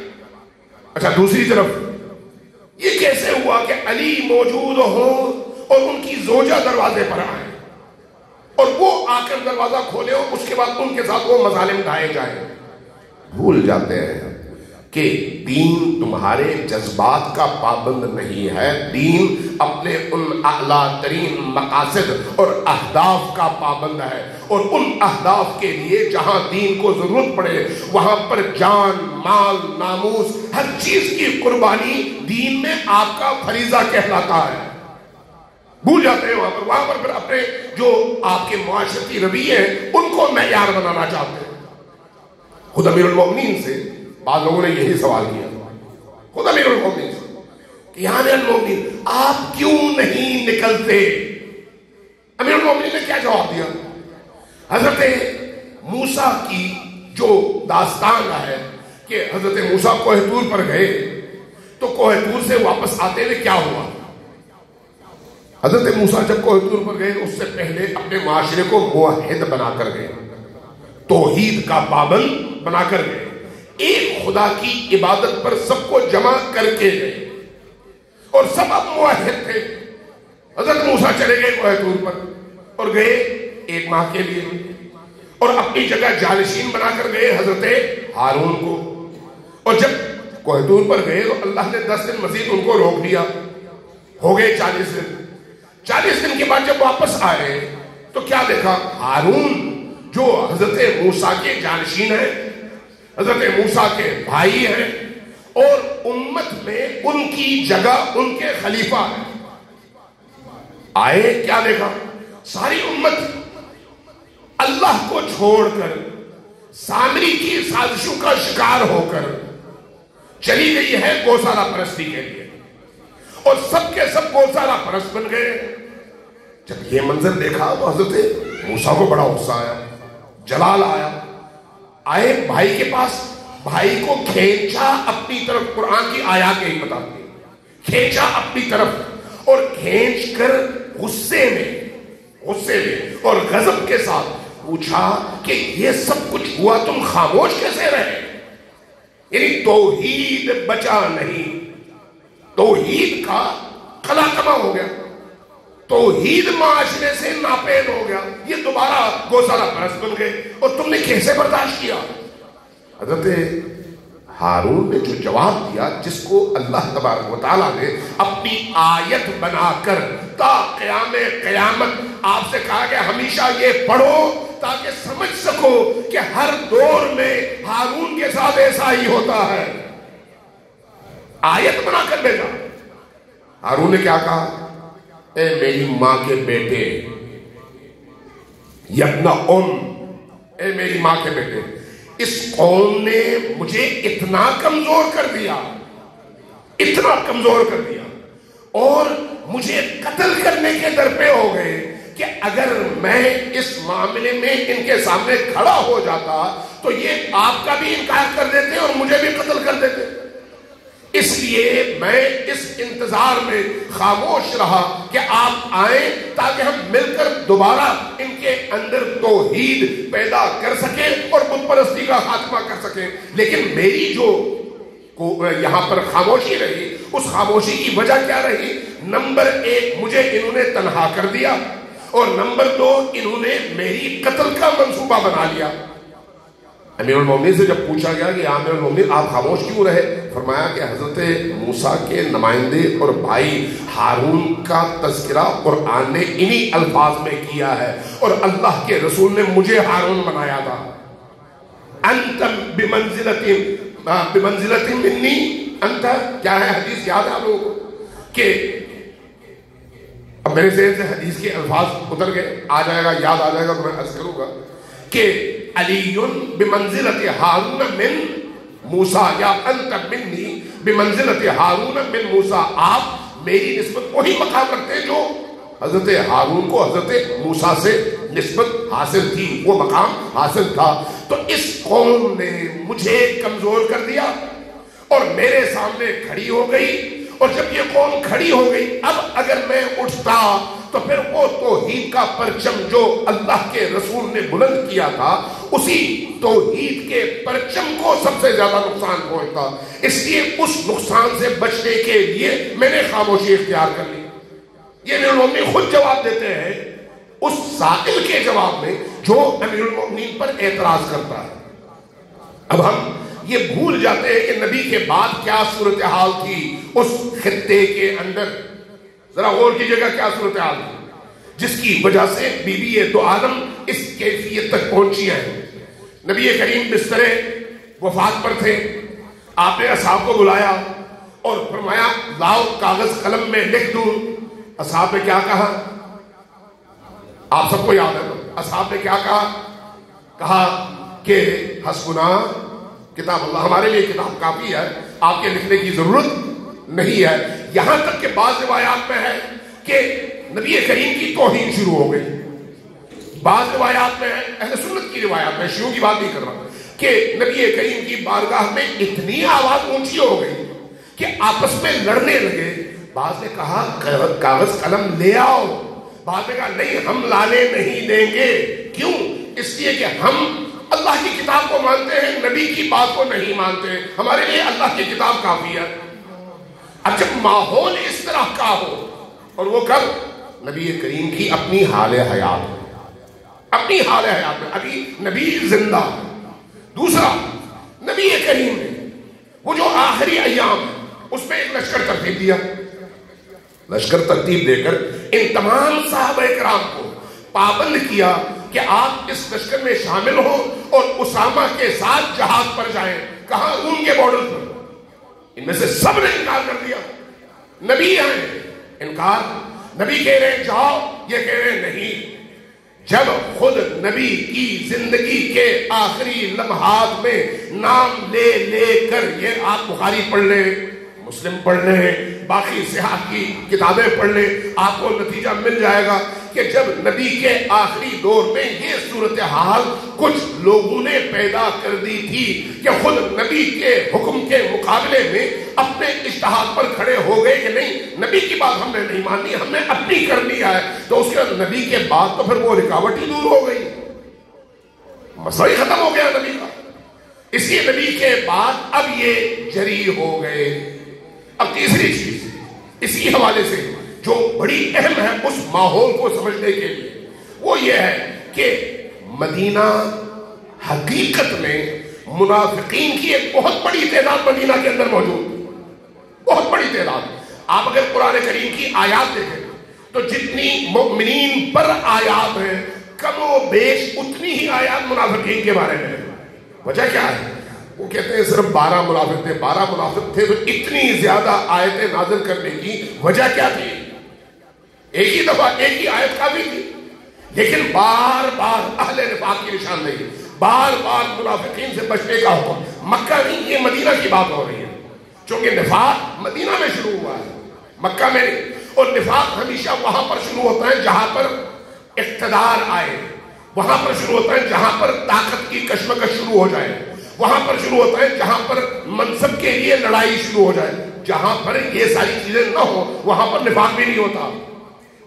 اچھا دوسری طرف یہ کیسے ہوا کہ علی موجود ہو اور ان کی زوجہ دروازے پر آئے اور وہ آ کر دروازہ کھولے اور اس کے بعد ان کے ساتھ وہ مظالم ڈھائے جائیں؟ بھول جاتے ہیں کہ دین تمہارے جذبات کا پابند نہیں ہے. دین اپنے ان اعلیٰ ترین مقاصد اور اہداف کا پابند ہے، اور ان اہداف کے لیے جہاں دین کو ضرورت پڑے وہاں پر جان، مال، ناموس، ہر چیز کی قربانی دین میں آپ کا فریضہ کہلاتا ہے. بھول جاتے ہیں وہاں پر پھر اپنے جو آپ کے معاشرتی رویے ہیں ان کو معیار بنانا چاہتے ہیں. خود امیر المومنین سے بعض لوگوں نے یہی سوال کیا، خود امیر المومنین سے کہ یا امیر المومنین آپ کیوں نہیں نکلتے؟ امیر المومنین نے کیا جواب دیا؟ حضرت موسیٰ کی جو داستان ہے کہ حضرت موسیٰ کوہ طور پر گئے تو کوہ طور سے واپس آتے ہوئے کیا ہوا؟ حضرت موسیٰ جب کوہ طور پر گئے اس سے پہلے اپنے معاشرے کو موحد بنا کر گئے، توحید کا پابند بنا کر گئے، ایک خدا کی عبادت پر سب کو جمع کر کے گئے اور سب اب موحد تھے. حضرت موسیٰ چلے گئے کوہ طور پر اور گئے 1 ماہ کے لیے اور اپنی جگہ جانشین بنا کر گئے حضرت ہارون کو. اور جب کوہ طور پر گئے تو اللہ نے 10 دن مزید ان کو روک دیا، ہو گئے 40 دن. 40 دن کے بعد جب واپس آئے تو کیا دیکھا؟ ہارون جو حضرت موسیٰ کے جانشین ہیں، حضرت موسیٰ کے بھائی ہیں اور امت میں ان کی جگہ ان کے خلیفہ ہیں. آئے کیا دیکھا؟ ساری امت اللہ کو چھوڑ کر سامری کی سازشوں کا شکار ہو کر چلی گئی ہے گوسالہ پرستی کے لیے اور سب کے سب گوسالہ پرست بن گئے. جب یہ منظر دیکھا تو حضرت موسیٰ کو بڑا غصہ آیا، جلال آیا. آئے بھائی کے پاس، بھائی کو کھینچا اپنی طرف، قرآن کی آیات یہی بتاتی ہیں، کھینچا اپنی طرف اور کھینچ کر غصے میں اور غضب کے ساتھ پوچھا کہ یہ سب کچھ ہوا تم خاموش کیسے رہے؟ یعنی توحید بچا نہیں، توحید کا خلا کما ہو گیا، توحید معاشرے سے ناپید ہو گیا، یہ دوبارہ گوسالہ پرست بن گئے اور تم نے کیسے برداشت کیا؟ حضرت ہارون نے جو جواب دیا، جس کو اللہ تبارک و تعالیٰ نے اپنی آیت بنا کر تا قیام قیامت آپ سے کہا کہ ہمیشہ یہ پڑھو تاکہ سمجھ سکو کہ ہر دور میں ہارون کے ساتھ ایسا ہی ہوتا ہے. آیت بنا کر بھیجا. ہارون نے کیا کہا؟ اے میری ماں کے بیٹے، یبن اے میری ماں کے بیٹے، اس قوم نے مجھے اتنا کمزور کر دیا، اتنا کمزور کر دیا اور مجھے قتل کرنے کے در پہ ہو گئے کہ اگر میں اس معاملے میں ان کے سامنے کھڑا ہو جاتا تو یہ آپ کا بھی انکار کر دیتے اور مجھے بھی قتل کر دیتے. اس لیے میں اس انتظار میں خاموش رہا کہ آپ آئیں تاکہ ہم مل کر دوبارہ ان کے اندر توحید پیدا کر سکیں اور بت پرستی کا خاتمہ کر سکیں. لیکن میری جو یہاں پر خاموشی رہی، اس خاموشی کی وجہ کیا رہی؟ نمبر 1 مجھے انہوں نے تنہا کر دیا اور نمبر 2 انہوں نے میری قتل کا منصوبہ بنا لیا. امیر المومنین سے جب پوچھا گیا کہ امیر المومنین آپ خاموش کیوں رہے؟ فرمایا کہ حضرت موسیٰ کے نمائندے اور بھائی ہارون کا تذکرہ قرآن نے انہی الفاظ میں کیا ہے اور اللہ کے رسول نے مجھے ہارون بنایا تھا. انت بمنزلت منی، انت کیا ہے حدیث یاد ہے آپ لوگوں کو کہ اب میرے ذہن سے حدیث کے الفاظ اتر گئے، آ جائے گا، یاد آ جائے گا تو میں عرض کروں گا کہ علی بمنزلت ہارون من موسیٰ، یا انت منی بمنزلت ہارون من موسیٰ، آپ میری نسبت وہی مقام رکھتے ہیں جو حضرت ہارون کو حضرت موسیٰ سے نسبت حاصل تھی، وہ مقام حاصل تھا۔ تو اس قوم نے مجھے کمزور کر دیا اور میرے سامنے کھڑی ہو گئی، اور جب یہ قوم کھڑی ہو گئی، اب اگر میں اٹھتا تو پھر وہ توحید کا پرچم جو اللہ کے رسول نے بلند کیا تھا، اسی توحید کے پرچم کو سب سے زیادہ نقصان پہنچتا۔ اس لیے اس نقصان سے بچنے کے لیے میں نے خاموشی اختیار کر لی۔ یہ امیر المومنین خود جواب دیتے ہیں اس سائل کے جواب میں جو امیر المومنین پر اعتراض کرتا ہے۔ اب ہم یہ بھول جاتے ہیں کہ نبی کے بعد کیا صورتحال تھی اس خطے کے اندر۔ ذرا غور کیجئے گا کیا صورتحال تھی جس کی وجہ سے بی بی دو عالم اس کیفیت تک پہنچی ہیں۔ نبی کریم بستر وفات پر تھے، آپ نے اصحاب کو بلایا اور فرمایا لاؤ کاغذ قلم میں لکھ دوں۔ اصحاب نے کیا کہا؟ آپ سب کو یاد ہے نا، اصحاب نے کیا کہا کہ حسبنا کتاب اللہ، ہمارے لیے کتاب کافی ہے، آپ کے لکھنے کی ضرورت نہیں ہے۔ یہاں تک کہ بعض روایات میں ہے کہ نبی کریم کی توہین شروع ہو گئی۔ بعض روایات میں ہے، اہل سنت کی روایات میں، شیعوں کی بات نہیں کر رہا، کہ نبی کریم کی بارگاہ میں اتنی آواز اونچی ہو گئی کہ آپس میں لڑنے لگے۔ بعض نے کہا کاغذ قلم لے آؤ، بعض نے کہا نہیں ہم لانے نہیں دیں گے۔ کیوں؟ اس لیے کہ ہم اللہ کی کتاب کو مانتے ہیں، نبی کی بات کو نہیں مانتے، ہمارے لیے اللہ کی کتاب کافی ہے۔ اب جب ماحول اس طرح کا ہو، اور وہ کب؟ نبی کریم کی اپنی حال حیات میں، اپنی حال حیات میں ابھی نبی زندہ۔ دوسرا، نبی کریم نے وہ جو آخری ایام ہے اس میں ایک لشکر ترتیب دیا، لشکر ترتیب دے کر ان تمام صحابہ کرام کو پابند کیا کہ آپ اس لشکر میں شامل ہوں اور اسامہ کے ساتھ جہاد پر جائیں۔ کہاں؟ روم کے بارڈر پر۔ ان میں سے سب نے انکار کر دیا۔ نبی ہیں، انکار۔ نبی کہہ رہے ہیں جاؤ، یہ کہہ رہے ہیں نہیں۔ جب خود نبی کی زندگی کے آخری لمحات میں نام لے لے کر، یہ آپ بخاری پڑھ لیں، مسلم پڑھ لیں، باقی صحاح کی کتابیں پڑھ لیں، آپ کو نتیجہ مل جائے گا کہ جب نبی کے آخری دور میں یہ صورتحال کچھ لوگوں نے پیدا کر دی تھی کہ خود نبی کے حکم کے مقابلے میں اپنے اجتہاد پر کھڑے ہو گئے کہ نہیں نبی کی بات ہم نے نہیں مانی، ہم نے اپنی کرنی ہے، تو اس کے نبی کے بعد تو پھر وہ رکاوٹ ہی دور ہو گئی، مسئلہ ہی ختم ہو گیا نبی کا۔ اسی نبی کے بعد اب یہ جری ہو گئے۔ اب تیسری چیز اسی حوالے سے جو بڑی اہم ہے اس ماحول کو سمجھنے کے لیے، وہ یہ ہے کہ مدینہ حقیقت میں منافقین کی ایک بہت بڑی تعداد مدینہ کے اندر موجود، بہت بڑی تعداد۔ آپ اگر قرآن کریم کی آیات دیکھیں تو جتنی مؤمنین پر آیات ہیں کم و بیش اتنی ہی آیات منافقین کے بارے میں۔ وجہ کیا ہے؟ وہ کہتے ہیں صرف 12 منافق تھے، 12 منافق تھے تو اتنی زیادہ آیتیں نازل کرنے کی وجہ کیا تھی؟ ایک ہی دفعہ ایک ہی آیت کافی تھی، لیکن بار بار اہل نفاق کی نشاندہی، بار بار منافقین سے بچنے کا حکم۔ مکہ نہیں، یہ مدینہ کی بات ہو رہی ہے، چونکہ نفاق مدینہ میں شروع ہوا ہے، مکہ میں نہیں۔ اور نفاق ہمیشہ وہاں پر شروع ہوتا ہے جہاں پر اقتدار آئے، وہاں پر شروع ہوتا ہے جہاں پر طاقت کی کشمکش شروع ہو جائے، وہاں پر شروع ہوتا ہے جہاں پر منصب کے لیے لڑائی شروع ہو جائے۔ جہاں پر یہ ساری چیزیں نہ ہو وہاں پر نفاق بھی نہیں ہوتا۔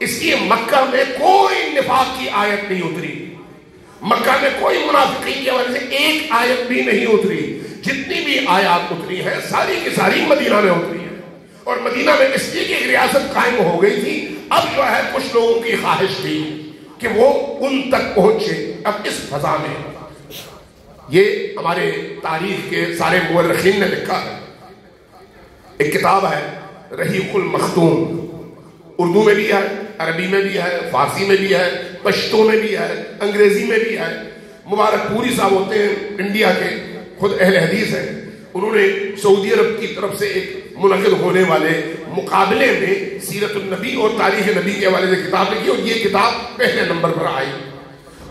اس لیے مکہ میں کوئی نفاق کی آیت نہیں اتری، مکہ میں کوئی منافقین کی وجہ سے ایک آیت بھی نہیں اتری۔ جتنی بھی آیات اتری ہیں ساری کی ساری مدینہ میں اتری ہیں، اور مدینہ میں اس لیے کہ ایک ریاست قائم ہو گئی تھی۔ اب جو ہے کچھ لوگوں کی خواہش تھی کہ وہ ان تک پہنچے۔ اب اس فضا میں یہ ہمارے تاریخ کے سارے مورخین نے لکھا ہے، ایک کتاب ہے رحیق المختوم، اردو میں بھی ہے، عربی میں بھی ہے، فارسی میں بھی ہے، پشتو میں بھی ہے، انگریزی میں بھی ہے۔ مبارک پوری صاحب ہوتے ہیں انڈیا کے، خود اہل حدیث ہیں، انہوں نے سعودی عرب کی طرف سے ایک منعقد ہونے والے مقابلے میں سیرت النبی اور تاریخ نبی کے حوالے سے کتاب لکھی اور یہ کتاب پہلے نمبر پر آئی.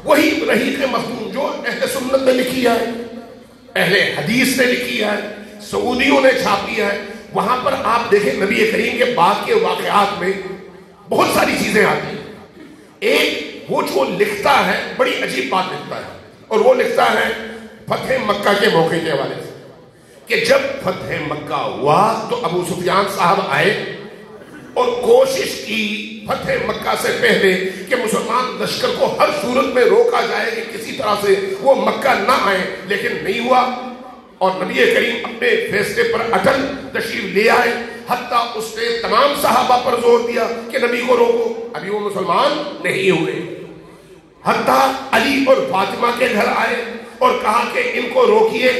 وہی رحیق مختوم جو اہل سنت نے لکھی ہے، اہل حدیث نے لکھی ہے، سعودیوں نے چھاپی ہے. وہاں پر آپ دیکھیں نبی کریم کے بعد کے واقعات میں بہت ساری چیزیں آتی ہیں. ایک وہ جو لکھتا ہے بڑی عجیب بات لکھتا ہے، اور وہ لکھتا ہے فتح مکہ کے موقع کے حوالے سے کہ جب فتح مکہ ہوا تو ابو سفیان صاحب آئے اور کوشش کی فتح مکہ سے پہلے کہ مسلمان لشکر کو ہر صورت میں روکا جائے کہ کسی طرح سے وہ مکہ نہ آئے، لیکن نہیں ہوا. اور نبی کریم اپنے فیصلے پر اٹل تشریف لے آئے، حتیٰ اس نے تمام صحابہ پر زور دیا کہ نبی کو روکو. ابھی وہ مسلمان نہیں ہوئے. حتیٰ علی اور فاطمہ کے گھر آئے اور کہا کہ ان کو روکیے،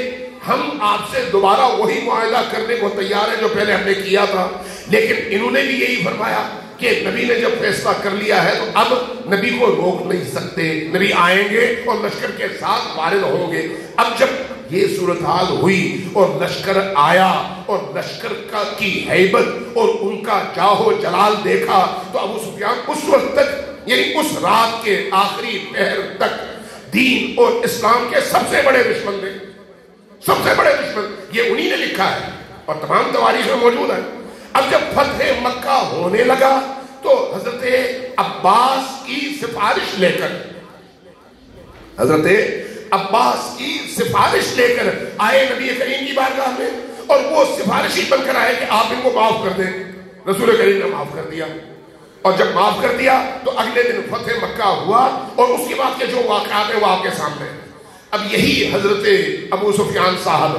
ہم آپ سے دوبارہ وہی معاہدہ کرنے کو تیار ہیں جو پہلے ہم نے کیا تھا. لیکن انہوں نے بھی یہی فرمایا کہ نبی نے جب فیصلہ کر لیا ہے تو اب نبی کو روک نہیں سکتے، نبی آئیں گے اور لشکر کے ساتھ وارد ہوں گے. اب جب یہ صورتحال ہوئی اور لشکر آیا اور لشکر کی ہیبت اور ان کا جاہ و جلال دیکھا تو ابو سفیان اس وقت تک، یعنی اس رات کے آخری پہر تک، دین اور اسلام کے سب سے بڑے دشمن تھے. سب سے بڑے دشمن یہ انہی نے لکھا ہے اور تمام تواریخ میں موجود ہے. اب جب فتح مکہ ہونے لگا تو حضرت عباس کی سفارش لے کر آئے نبی کریم کی بارگاہ میں، اور وہ سفارشی بن کر آئے کہ آپ ان کو معاف کر دیں. رسول کریم نے معاف کر دیا، اور جب معاف کر دیا تو اگلے دن فتح مکہ ہوا اور اس کے بعد کے جو واقعات ہیں وہ آپ کے سامنے ہیں. اب یہی حضرت ابو سفیان صاحب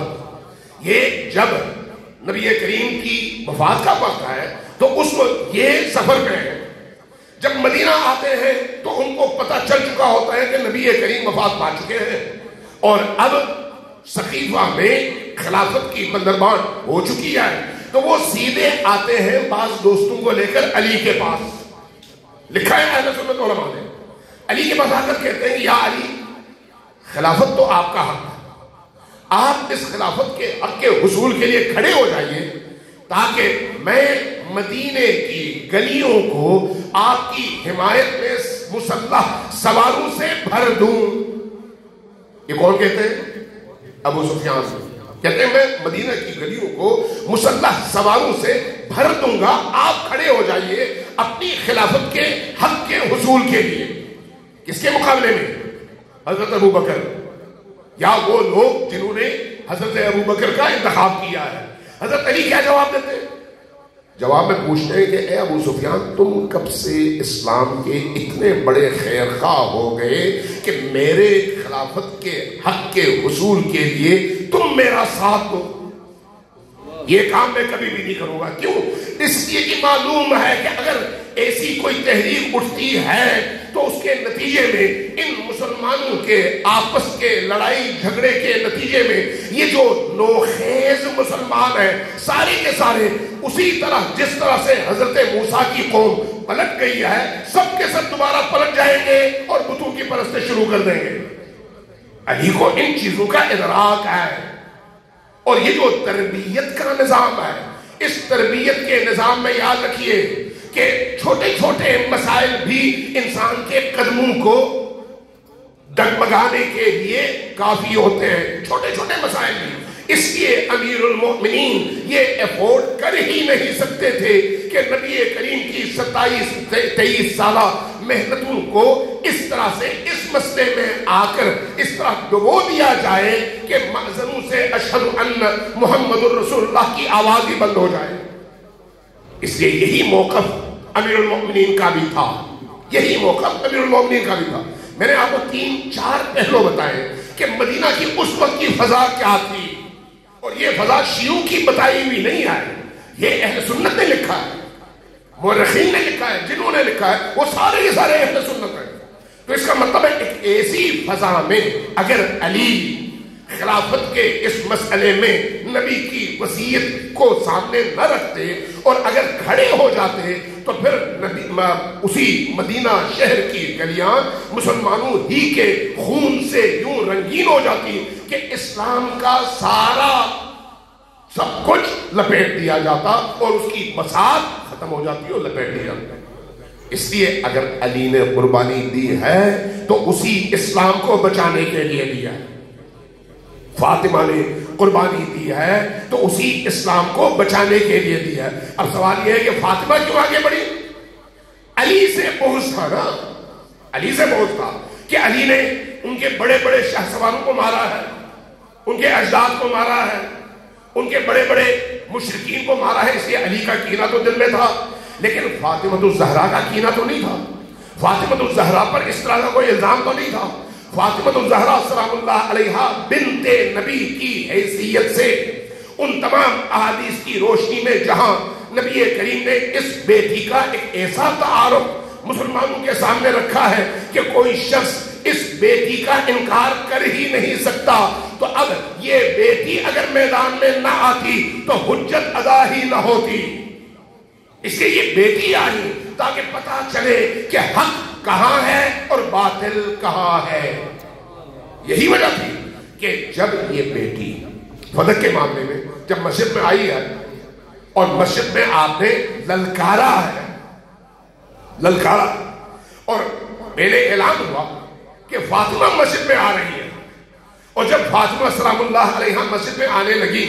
یہ جب نبی کریم کی وفات کا وقت ہے تو اس وقت یہ سفر پہ ہیں. جب مدینہ آتے ہیں تو ان کو پتہ چل چکا ہوتا ہے کہ نبی کریم وفات پا چکے ہیں اور اب سقیفہ میں خلافت کی بندربان ہو چکی ہے. تو وہ سیدھے آتے ہیں بعض دوستوں کو لے کر علی کے پاس. لکھا ہے اہل سنت علماء نے، علی کے پاس آ کر کہتے ہیں کہ یا علی، خلافت تو آپ کا حق ہے، آپ اس خلافت کے حق کے حصول کے لیے کھڑے ہو جائیے تاکہ میں مدینے کی گلیوں کو آپ کی حمایت میں مسلح سواروں سے بھر دوں. یہ کون کہتے ہیں؟ ابو سفیان کہتے ہیں میں مدینہ کی گلیوں کو مسلح سواروں سے بھر دوں گا، آپ کھڑے ہو جائیے اپنی خلافت کے حق کے حصول کے لیے. کس کے مقابلے میں؟ حضرت ابو بکر یا وہ لوگ جنہوں نے حضرت ابو بکر کا انتخاب کیا ہے. حضرت علی کیا جواب دیتے ہیں؟ جواب میں پوچھتے ہیں کہ اے ابو سفیان، تم کب سے اسلام کے اتنے بڑے خیر خواہ ہو گئے کہ میرے خلافت کے حق کے حصول کے لیے تم میرا ساتھ دو؟ یہ کام میں کبھی بھی نہیں کروں گا. کیوں؟ اس لیے کہ معلوم ہے کہ اگر ایسی کوئی تحریک اٹھتی ہے تو اس کے نتیجے میں ان مسلمانوں کے آپس کے لڑائی جھگڑے کے نتیجے میں یہ جو نوخیز مسلمان ہیں سارے کے سارے اسی طرح جس طرح سے حضرت موسیٰ کی قوم پلٹ گئی ہے، سب کے سب دوبارہ پلٹ جائیں گے اور بتوں کی پرستش شروع کر دیں گے. علی کو ان چیزوں کا ادراک ہے. اور یہ جو تربیت کا نظام ہے، اس تربیت کے نظام میں یاد رکھیے کہ چھوٹے چھوٹے مسائل بھی انسان کے قدموں کو ڈگمگانے کے لیے کافی ہوتے ہیں. چھوٹے چھوٹے مسائل بھی. اس لیے امیر المؤمنین یہ افورڈ کر ہی نہیں سکتے تھے کہ نبی کریم کی 27-23 سالہ محنتوں کو اس طرح سے اس مسئلے میں آ کر اس طرح ڈبو دیا جائے کہ مأذنوں سے اشہد ان محمد الرسول اللہ کی آواز ہی بند ہو جائے. اس لیے یہی موقف امیر المؤمنین کا بھی تھا. یہی موقف امیر المؤمنین کا بھی تھا. میں نے آپ کو 3-4 پہلو بتائے کہ مدینہ کی اس وقت کی فضا کیا تھی، اور یہ فضا شیعوں کی بتائی ہوئی نہیں ہے، یہ اہل سنت نے لکھا ہے، مورخین نے لکھا ہے. جنہوں نے لکھا ہے وہ سارے کے سارے اہل سنت ہیں. تو اس کا مطلب ہے ایک ایسی فضا میں اگر علی خلافت کے اس مسئلے میں نبی کی وصیت کو سامنے نہ رکھتے اور اگر کھڑے ہو جاتے تو پھر اسی مدینہ شہر کی گلیاں مسلمانوں ہی کے خون سے یوں رنگین ہو جاتی کہ اسلام کا سب کچھ لپیٹ دیا جاتا اور اس کی بساط ختم ہو جاتی اور لپیٹ دیا جاتا۔ اس لیے اگر علی نے قربانی دی ہے تو اسی اسلام کو بچانے کے لیے دیا ہے۔ فاطمہ نے قربانی دی ہے تو اسی اسلام کو بچانے کے لیے دیا ہے۔ اب سوال یہ ہے کہ فاطمہ کیوں آگے بڑھی؟ علی سے بغض تھا نا، علی سے بغض تھا کہ علی نے ان کے بڑے بڑے شہسواروں کو مارا ہے، ان کے اجداد کو مارا ہے، ان کے بڑے بڑے مشرکین کو مارا ہے، اس لیے علی کا کینہ تو دل میں تھا، لیکن فاطمہ الزہرا کا کینہ تو نہیں تھا۔ فاطمہ الزہرا پر اس طرح کا کوئی الزام تو نہیں تھا۔ فاطمہ الزہرا سلام اللہ علیہا بنت نبی کی حیثیت سے ان تمام احادیث کی روشنی میں جہاں نبی کریم نے اس بیٹی کا ایک ایسا تعارف مسلمانوں کے سامنے رکھا ہے کہ کوئی شخص اس بیٹی کا انکار کر ہی نہیں سکتا، تو اب یہ بیٹی اگر میدان میں نہ آتی تو حجت ادا ہی نہ ہوتی۔ اس لیے یہ بیٹی آئی تاکہ پتہ چلے کہ حق کہاں ہے اور باطل کہاں ہے۔ یہی وجہ تھی کہ جب یہ بیٹی فدق کے معاملے میں جب مسجد میں آئی ہے اور مسجد میں آپ نے للکارا ہے، للکارا، اور پہلے اعلان ہوا کہ فاطمہ مسجد میں آ رہی ہے، اور جب فاطمہ سلام اللہ علیہا مسجد میں آنے لگی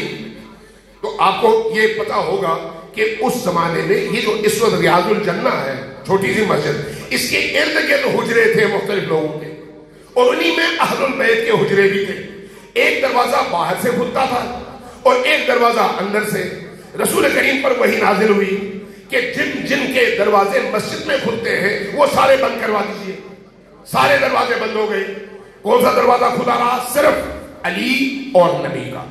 تو آپ کو یہ پتا ہوگا کہ اس زمانے میں یہ جو اس وقت ریاض الجنہ ہے، چھوٹی سی مسجد، اس کے ارد گرد حجرے تھے مختلف لوگوں کے، اور انہی میں اہل البیت کے حجرے بھی تھے۔ ایک دروازہ باہر سے کھلتا تھا اور ایک دروازہ اندر سے۔ رسول کریم پر وحی نازل ہوئی کہ جن جن کے دروازے مسجد میں کھلتے ہیں وہ سارے بند کروا دیجئے۔ سارے دروازے بند ہو گئے۔ کون سا دروازہ کھلا رہا؟ صرف علی اور نبی کا،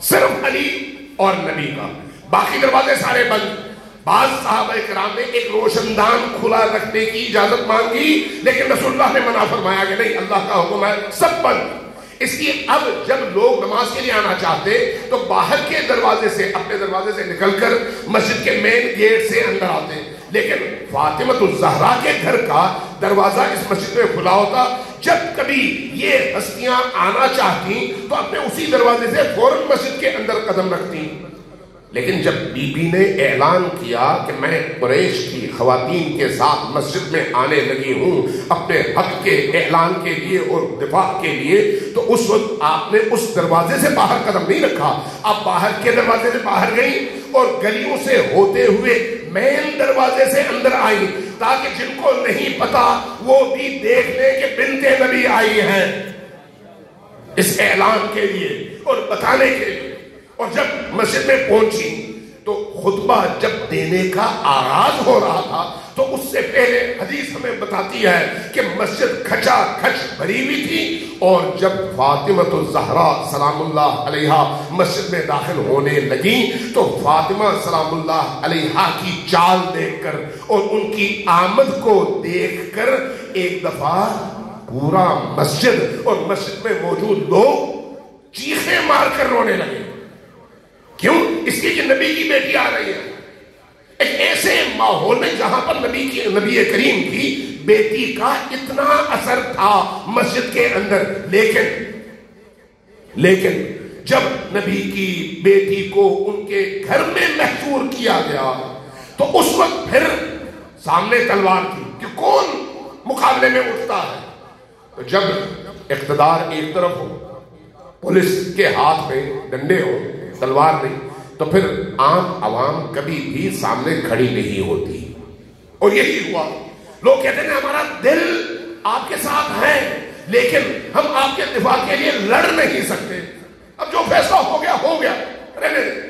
صرف علی اور نبی کا، باقی دروازے سارے بند۔ بعض صحابہ کرام نے ایک روشن دان کھلا رکھنے کی اجازت مانگی، لیکن رسول اللہ نے منع فرمایا کہ نہیں، اللہ کا حکم ہے سب بند۔ اس لیے اب جب لوگ نماز کے لیے آنا چاہتے تو باہر کے دروازے سے، اپنے دروازے سے نکل کر مسجد کے مین گیٹ سے اندر آتے، لیکن فاطمہ الزہرا کے گھر کا دروازہ اس مسجد میں کھلا ہوتا۔ جب کبھی یہ ہستیاں آنا چاہتی تو اپنے اسی دروازے سے فوراً مسجد کے اندر قدم رکھتی۔ لیکن جب بی بی نے اعلان کیا کہ میں قریش کی خواتین کے ساتھ مسجد میں آنے لگی ہوں اپنے حق کے اعلان کے لیے اور دفاع کے لیے، تو اس وقت آپ نے اس دروازے سے باہر قدم نہیں رکھا، آپ باہر کے دروازے سے باہر گئی اور گلیوں سے ہوتے ہوئے مین دروازے سے اندر آئی، تاکہ جن کو نہیں پتا وہ بھی دیکھ لیں کہ بنت نبی آئی ہے اس اعلان کے لیے اور بتانے کے لیے۔ اور جب مسجد میں پہنچی تو خطبہ جب دینے کا آغاز ہو رہا تھا تو اس سے پہلے حدیث ہمیں بتاتی ہے کہ مسجد کھچا کھچ بھری ہوئی تھی، اور جب فاطمہ الزہرا سلام اللہ علیہا مسجد میں داخل ہونے لگی تو فاطمہ سلام اللہ علیہا کی چال دیکھ کر اور ان کی آمد کو دیکھ کر ایک دفعہ پورا مسجد اور مسجد میں موجود لوگ چیخیں مار کر رونے لگے۔ کیوں؟ اس لیے کہ نبی کی بیٹی آ رہی ہے، ایک ایسے ماحول میں جہاں پر نبی کریم کی بیٹی کا اتنا اثر تھا مسجد کے اندر۔ لیکن جب نبی کی بیٹی کو ان کے گھر میں محصور کیا گیا تو اس وقت پھر سامنے تلوار تھی کہ کون مقابلے میں اٹھتا ہے۔ تو جب اقتدار ایک طرف ہو، پولیس کے ہاتھ میں ڈنڈے ہو، تلوار نہیں، تو پھر عام عوام کبھی بھی سامنے کھڑی نہیں ہوتی۔ اور یہی ہوا، لوگ کہتے ہیں ہمارا دل آپ کے ساتھ ہے لیکن ہم آپ کے دفاع کے لیے لڑ نہیں سکتے، اب جو فیصلہ ہو گیا رہنے دیں۔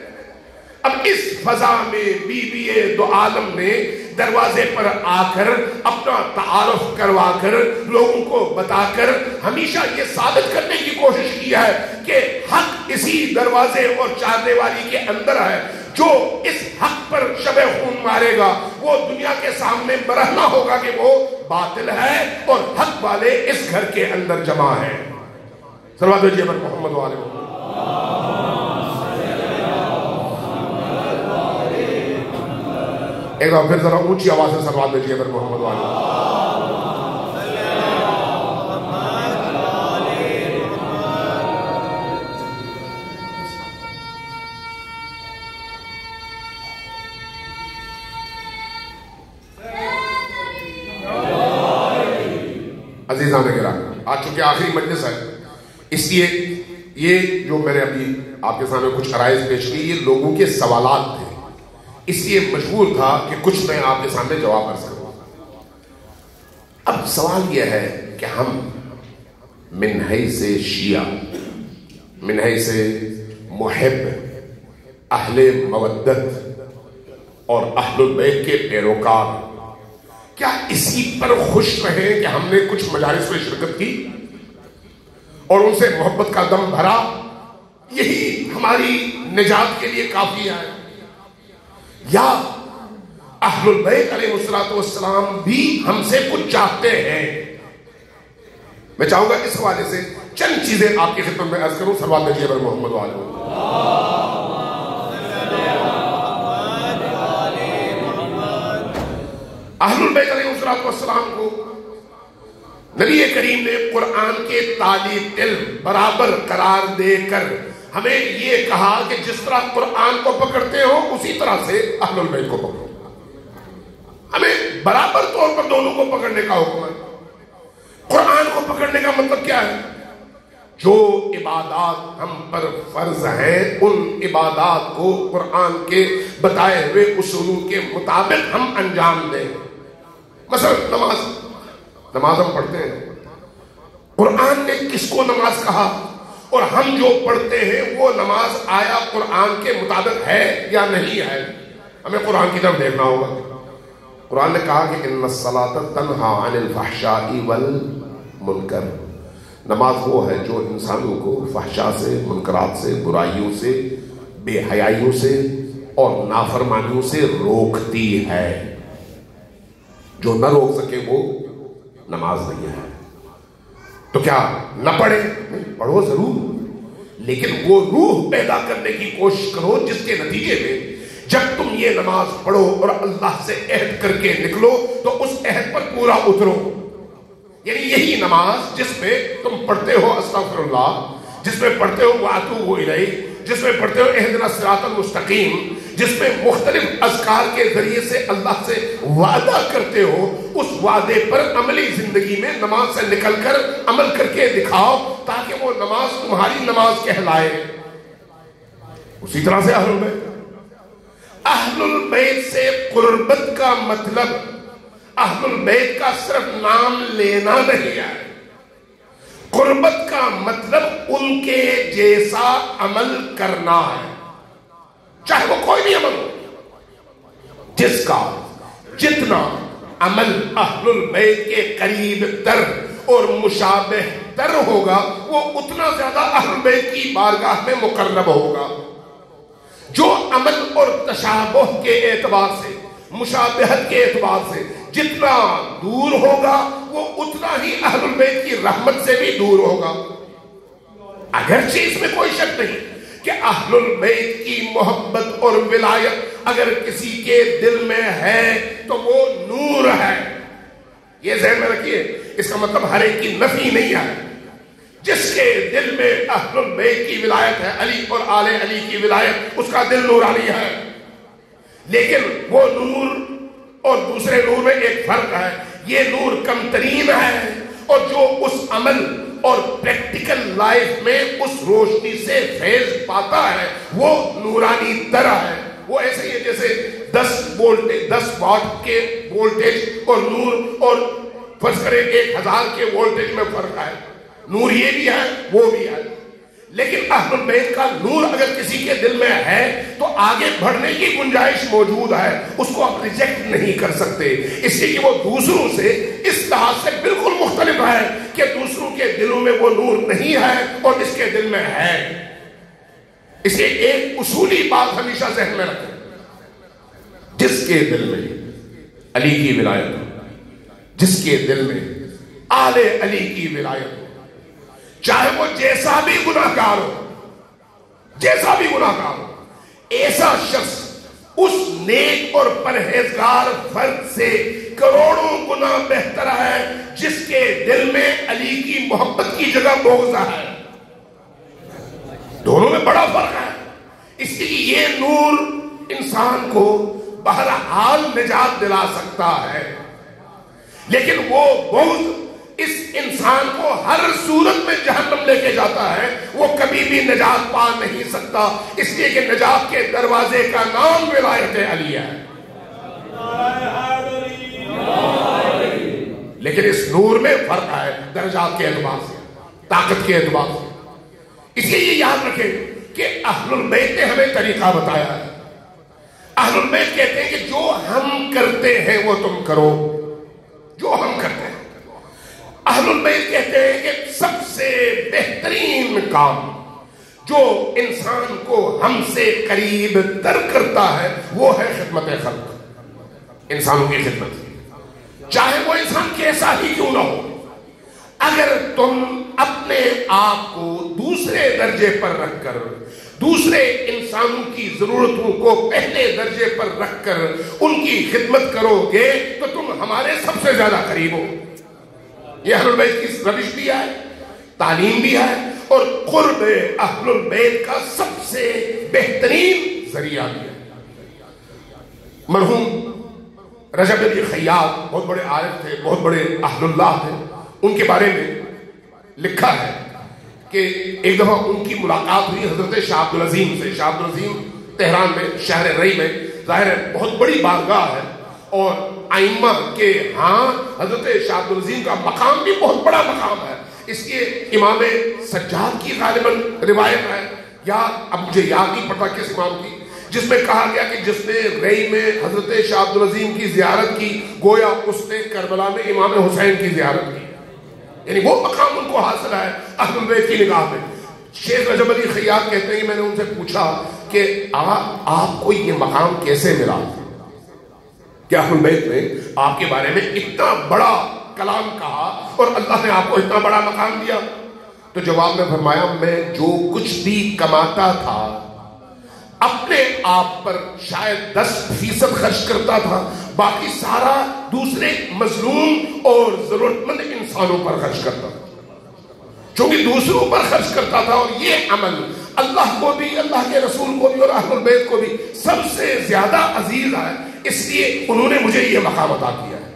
اب اس فضا میں بی بی دو عالم نے دروازے پر آ کر اپنا تعارف کروا کر لوگوں کو بتا کر ہمیشہ یہ ثابت کرنے کی کوشش کی ہے کہ حق اسی دروازے اور چار دیواری کے اندر ہے۔ جو اس حق پر شب خون مارے گا وہ دنیا کے سامنے برہنہ ہوگا کہ وہ باطل ہے اور حق والے اس گھر کے اندر جمع ہیں۔ صلوات اللہ علیہ محمد وآلہ محمد۔ ایک بار پھر ذرا اونچی آواز سے صلوات بھیجیے پر محمد وآلہ۔ عزیزان گرامی، آج چونکہ آخری مجلس ہے، اس لیے یہ جو میں نے ابھی آپ کے سامنے کچھ عرائض پیش کی، یہ لوگوں کے سوالات تھے، اس لیے مجبور تھا کہ کچھ میں آپ کے سامنے جواب عرض کروں۔ اب سوال یہ ہے کہ ہم من حیث شیعہ، من حیث محب، اہل مودت اور اہل البیت کے پیروکار، کیا اسی پر خوش رہے کہ ہم نے کچھ مجالس میں شرکت کی اور ان سے محبت کا دم بھرا؟ یہی ہماری نجات کے لیے کافی ہے؟ یا اہل البیت علیہ السلام بھی ہم سے کچھ چاہتے ہیں؟ میں چاہوں گا اس حوالے سے چند چیزیں آپ کی خدمت میں عرض کروں۔ صلوات بھیجیے بر محمد وعلیہ اہل البیت علیہ السلام کو نبی کریم نے قرآن کے تالی دل برابر قرار دے کر ہمیں یہ کہا کہ جس طرح قرآن کو پکڑتے ہو اسی طرح سے اہل البیت کو پکڑو۔ ہمیں برابر طور پر دونوں کو پکڑنے کا حکم ہے۔ قرآن کو پکڑنے کا مطلب کیا ہے؟ جو عبادات ہم پر فرض ہیں ان عبادات کو قرآن کے بتائے ہوئے اصولوں کے مطابق ہم انجام دیں۔ مثلا نماز ہم پڑھتے ہیں، قرآن نے کس کو نماز کہا اور ہم جو پڑھتے ہیں وہ نماز آیا قرآن کے مطابق ہے یا نہیں ہے؟ ہمیں قرآن کی طرف دیکھنا ہوگا۔ قرآن نے کہا کہ ان الصلاۃ تنہی عن الفحشاء والمنکر، نماز وہ ہے جو انسانوں کو فحشاء سے، منکرات سے، برائیوں سے، بے حیائیوں سے اور نافرمانیوں سے روکتی ہے۔ جو نہ روک سکے وہ نماز نہیں ہے۔ تو کیا نہ پڑھے؟ پڑھو ضرور، لیکن وہ روح پیدا کرنے کی کوشش کرو جس کے نتیجے میں جب تم یہ نماز پڑھو اور اللہ سے عہد کر کے نکلو تو اس عہد پر پورا اترو۔ یعنی یہی نماز جس میں تم پڑھتے ہو استغفر اللہ، جس میں پڑھتے ہو واتوب الیہ، جس میں پڑھتے ہو اہدنا الصراط المستقیم، جس میں مختلف اذکار کے ذریعے سے اللہ سے وعدہ کرتے ہو، اس وعدے پر عملی زندگی میں نماز سے نکل کر عمل کر کے دکھاؤ تاکہ وہ نماز تمہاری نماز کہلائے۔ اسی طرح سے اہل البیت سے قربت کا مطلب اہل البیت کا صرف نام لینا نہیں ہے، قربت کا مطلب ان کے جیسا عمل کرنا ہے، چاہے وہ کوئی بھی عمل ہو۔ جس کا جتنا عمل اہل البیت کے قریب تر اور مشابہ تر ہوگا وہ اتنا زیادہ اہل البیت کی بارگاہ میں مقرب ہوگا۔ جو عمل اور تشابہ کے اعتبار سے، مشابہت کے اعتبار سے جتنا دور ہوگا وہ اتنا ہی اہل البیت کی رحمت سے بھی دور ہوگا۔ اگرچہ اس میں کوئی شک نہیں کہ اہل البیت کی محبت اور ولایت اگر کسی کے دل میں ہے تو وہ نور ہے، یہ ذہن میں رکھیے۔ اس کا مطلب ہر ایک کی نفی نہیں ہے۔ جس کے دل میں اہل البیت کی ولایت ہے، علی اور آل علی کی ولایت، اس کا دل نورانی ہے۔ لیکن وہ نور اور دوسرے نور میں ایک فرق ہے، یہ نور کم ترین ہے اور جو اس عمل اور پریکٹیکل لائف میں اس روشنی سے فیض پاتا ہے وہ نورانی تر ہے۔ وہ ایسے ہی ہے جیسے 10 واٹ کے وولٹیج اور نور اور فرض کریں 1000 کے وولٹیج میں فرق ہے۔ نور یہ بھی ہے وہ بھی ہے، لیکن اہل البیت کا نور اگر کسی کے دل میں ہے تو آگے بڑھنے کی گنجائش موجود ہے، اس کو آپ ریجیکٹ نہیں کر سکتے، اس لیے کہ وہ دوسروں سے اس لحاظ سے بالکل مختلف ہے کہ دوسروں کے دلوں میں وہ نور نہیں ہے اور اس کے دل میں ہے۔ اس لیے ایک اصولی بات ہمیشہ ذہن میں رکھیں، جس کے دل میں علی کی ولایت ہو، جس کے دل میں آل علی کی ولایت ہو، چاہے وہ جیسا بھی گناہگار ہو، جیسا بھی گناہگار ہو، ایسا شخص اس نیک اور پرہیزگار فرد سے کروڑوں گنا بہتر ہے جس کے دل میں علی کی محبت کی جگہ بغض ہے۔ دونوں میں بڑا فرق ہے۔ اس لیے یہ نور انسان کو بہرحال نجات دلا سکتا ہے، لیکن وہ بغض اس انسان کو ہر صورت میں جہنم لے کے جاتا ہے، وہ کبھی بھی نجات پا نہیں سکتا، اس لیے کہ نجات کے دروازے کا نام ولایت علی ہے۔ لیکن اس نور میں فرق ہے درجات کے اعتبار سے، طاقت کے اعتبار سے۔ اس لیے یہ یاد رکھیں کہ اہل البیت نے ہمیں طریقہ بتایا ہے۔ اہل البیت کہتے ہیں کہ جو ہم کرتے ہیں وہ تم کرو، جو ہم کرتے ہیں۔ اہل البیت کہتے ہیں کہ سب سے بہترین کام جو انسان کو ہم سے قریب تر کرتا ہے وہ ہے خدمت خلق، انسانوں کی خدمت، چاہے وہ انسان کیسا ہی کیوں نہ ہو۔ اگر تم اپنے آپ کو دوسرے درجے پر رکھ کر، دوسرے انسانوں کی ضرورتوں کو پہلے درجے پر رکھ کر ان کی خدمت کرو گے تو تم ہمارے سب سے زیادہ قریب ہو۔ یہ اہل البیت کی روش بھی ہے، تعلیم بھی ہے، اور قرب اہل البیت کا سب سے بہترین ذریعہ بھی ہے۔ مرحوم رجب علی خیاط بہت بڑے عارف تھے، بہت بڑے اہل اللہ تھے۔ ان کے بارے میں لکھا ہے کہ ایک دفعہ ان کی ملاقات ہوئی حضرت شاہ عبد العظیم سے۔ شاہ عبد العظیم تہران میں، شہر رئی میں، ظاہر ہے بہت بڑی بارگاہ ہے، اور ائمہ کے ہاں حضرت شاہ عبد العظیم کا مقام بھی بہت بڑا مقام ہے۔ اس لیے امام سجاد کی غالباً روایت ہے، یا اب مجھے یاد نہیں پڑتا کس امام کی، جس میں کہا گیا کہ جس نے رئی میں حضرت شاہ عبد العظیم کی زیارت کی گویا اس نے کربلا میں امام حسین کی زیارت کی، یعنی وہ مقام ان کو حاصل ہے اہل البیت کی نگاہ میں۔ شیخ رجب علی خیاط کہتے ہیں کہ میں نے ان سے پوچھا کہ آپ کو یہ مقام کیسے ملا، کہ اہل البیت نے آپ کے بارے میں اتنا بڑا کلام کہا اور اللہ نے آپ کو اتنا بڑا مقام دیا؟ تو جواب میں فرمایا، میں جو کچھ بھی کماتا تھا اپنے آپ پر شاید 10% خرچ کرتا تھا، باقی سارا دوسرے مظلوم اور ضرورت مند انسانوں پر خرچ کرتا تھا۔ چونکہ دوسروں پر خرچ کرتا تھا، اور یہ عمل اللہ کو بھی، اللہ کے رسول کو بھی اور اہل البیت کو بھی سب سے زیادہ عزیز ہے، اس لیے انہوں نے مجھے یہ مقام عطا کیا ہے۔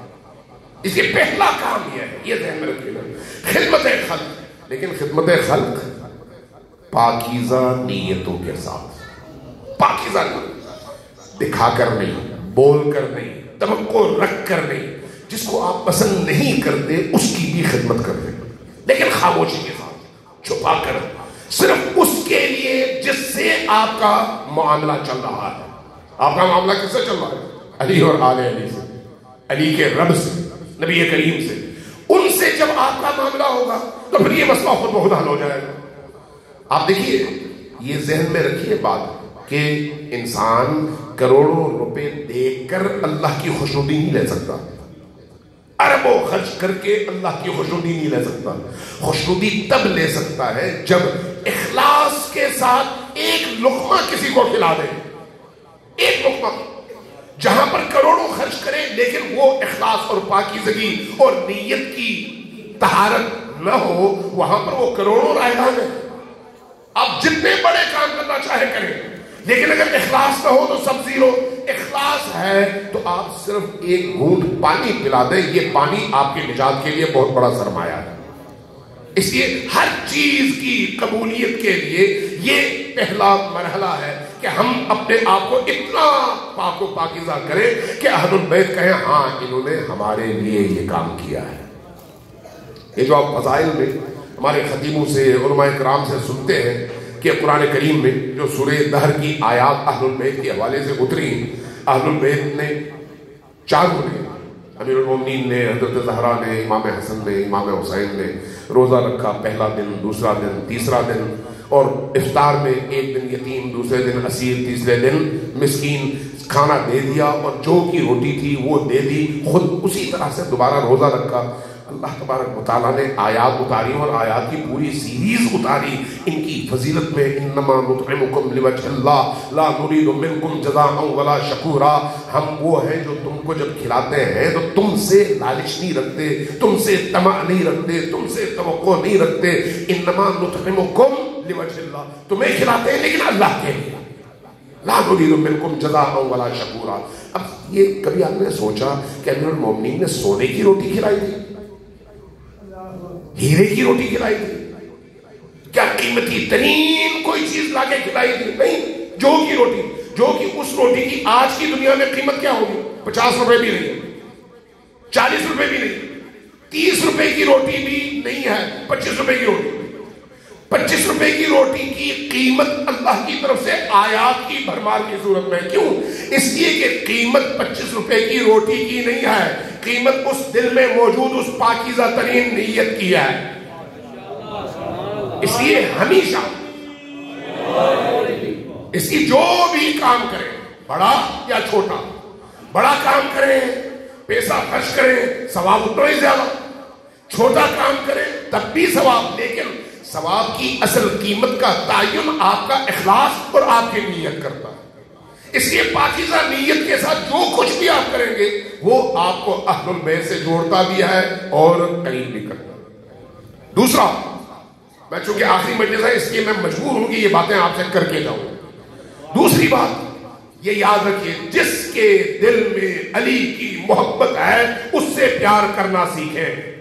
اس کے پہلا کام یہ ہے، یہ ذہن میں رکھیے گا، خدمت خلق، لیکن خدمت خلق پاکیزہ نیتوں کے ساتھ، پاکیزہ نیت، دکھا کر نہیں، بول کر نہیں، توقع رکھ کر نہیں، جس کو آپ پسند نہیں کرتے اس کی بھی خدمت کرتے، لیکن خاموشی کے ساتھ، چھپا کر، صرف اس کے لیے جس سے آپ کا معاملہ چل رہا ہے۔ آپ کا معاملہ کس سے چل رہا ہے؟ علی اور آل علی سے، علی کے رب سے، نبی کریم سے۔ ان سے جب آپ کا معاملہ ہوگا تو پھر یہ مسئلہ خود بخود حل ہو جائے گا۔ آپ دیکھیے، یہ ذہن میں رکھیے بات کہ انسان کروڑوں روپے دے کر اللہ کی خوشنودی نہیں لے سکتا، اربوں خرچ کر کے اللہ کی خوشنودی نہیں لے سکتا۔ خوشنودی تب لے سکتا ہے جب اخلاص کے ساتھ ایک لقمہ کسی کو کھلا دے، ایک لقمہ، جہاں پر کروڑوں خرچ کرے لیکن وہ اخلاص اور پاکیزگی اور نیت کی طہارت نہ ہو، وہاں پر وہ کروڑوں رائگان ہیں۔ آپ جتنے بڑے کام کرنا چاہے کریں، لیکن اگر اخلاص نہ ہو تو سب زیرو۔ اخلاص ہے تو آپ صرف ایک گھونٹ پانی پلا دیں، یہ پانی آپ کی نجات کے لیے بہت بڑا سرمایہ ہے۔ اس لیے ہر چیز کی قبولیت کے لیے یہ پہلا مرحلہ ہے کہ ہم اپنے آپ کو اتنا پاک و پاکیزہ کریں کہ اہل البیت کہیں ہاں انہوں نے ہمارے لیے یہ کام کیا ہے۔ یہ جو آپ فضائل میں ہمارے خطیبوں سے، علماء کرام سے سنتے ہیں کہ قرآن کریم میں جو سورہ دہر کی آیات اہل البیت کے حوالے سے اتری، اہل البیت نے چاروں نے، امیر المومنین نے، حضرت زہرا نے، امام حسن نے، امام حسین نے روزہ رکھا، پہلا دن، دوسرا دن، تیسرا دن، اور افطار میں ایک دن یتیم، دوسرے دن اسیر، تیسرے دن مسکین، کھانا دے دیا اور جو کی روٹی تھی وہ دے دی، خود اسی طرح سے دوبارہ روزہ رکھا۔ اللہ تبارک و تعالیٰ نے آیات اتاری اور آیات کی پوری سیریز اتاری ان کی فضیلت میں۔ انما نطعمکم لوجہ اللہ لا نرید منکم جزاء ولا شکورا، ہم وہ ہیں جو تم کو جب کھلاتے ہیں تو تم سے لالچ نہیں رکھتے، تم سے طمع نہیں رکھتے، تم سے توقع نہیں رکھتے۔ انما نطعمکم لوجہ اللہ، تمہیں کھلاتے ہیں لیکن اللہ کے لیے، لا نرید منکم جزاء ولا شکورا۔ اب یہ کبھی آپ نے سوچا کہ امیر المومنین نے سونے کی روٹی کھلائی تھی؟ ہیرے کی روٹی کھلائی تھی؟ کیا قیمتی ترین کوئی چیز لا کے کھلائی تھی؟ نہیں، جو کی روٹی، جو کی اس روٹی کی آج کی دنیا میں قیمت کیا ہوگی؟ 50 روپے بھی نہیں، 40 روپے بھی نہیں، 30 روپے کی روٹی بھی نہیں ہے، 25 روپے کی روٹی، 25 روپے کی روٹی کی قیمت اللہ کی طرف سے آیات کی بھرمار کی صورت میں. کیوں؟ اس لیے کہ قیمت 25 روپے کی روٹی کی نہیں ہے، قیمت اس دل میں موجود اس پاکیزہ ترین نیت کی ہے. اس لیے ہمیشہ اس کی جو بھی کام کریں، بڑا یا چھوٹا، بڑا کام کریں پیسہ خرچ کریں ثواب اتنا ہی زیادہ، چھوٹا کام کریں تب بھی ثواب، لیکن ثواب کی اصل قیمت کا تعین آپ کا اخلاص اور آپ کی نیت کرتا ہے. اس لیے پاکیزہ نیت کے ساتھ جو کچھ بھی آپ کریں گے وہ آپ کو اہل البیت سے جوڑتا بھی ہے اور قریب بھی کرتا ہے. دوسرا، میں چونکہ آخری مجلس ہے اس لیے میں مجبور ہوں کہ یہ باتیں آپ سے کر کے جاؤں. دوسری بات یہ یاد رکھیے، جس کے دل میں علی کی محبت ہے اس سے پیار کرنا سیکھیں.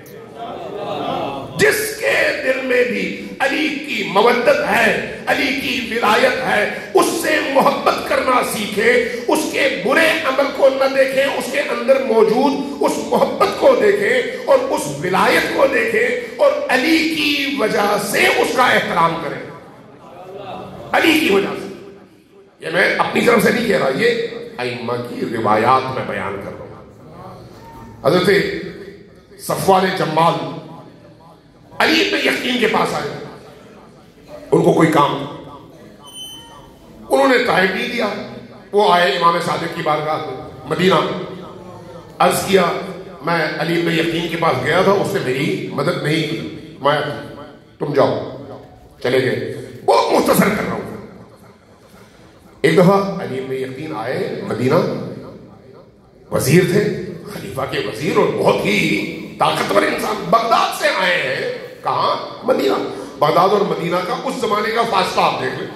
جس کے دل میں بھی علی کی مودت ہے، علی کی ولایت ہے، اس سے محبت کرنا سیکھیں. اس کے برے عمل کو نہ دیکھیں، اس کے اندر موجود اس محبت کو دیکھیں اور اس ولایت کو دیکھیں اور علی کی وجہ سے اس کا احترام کریں. علی کی وجہ سے، یہ میں اپنی طرف سے نہیں کہہ رہا، یہ ائمہ کی روایات میں بیان کر رہا ہوں. حضرت صفوان جمال علی پہ یقین کے پاس آئے، ان کو کوئی کام، انہوں نے ٹائم نہیں دیا. وہ آئے امام صادق کی بارگاہ میں مدینہ، عرض کیا میں علی پہ یقین کے پاس گیا تھا، اس نے میری مدد نہیں کی، میں تم جاؤ. چلے گئے. بہت مختصر کر رہا ہوں. ایک دفعہ علی پہ یقین آئے مدینہ، وزیر تھے، خلیفہ کے وزیر اور بہت ہی طاقتور انسان، بغداد سے آئے ہیں. کہاں؟ مدینہ. بغداد اور مدینہ کا اس زمانے کا فاصلہ آپ دیکھ لیں.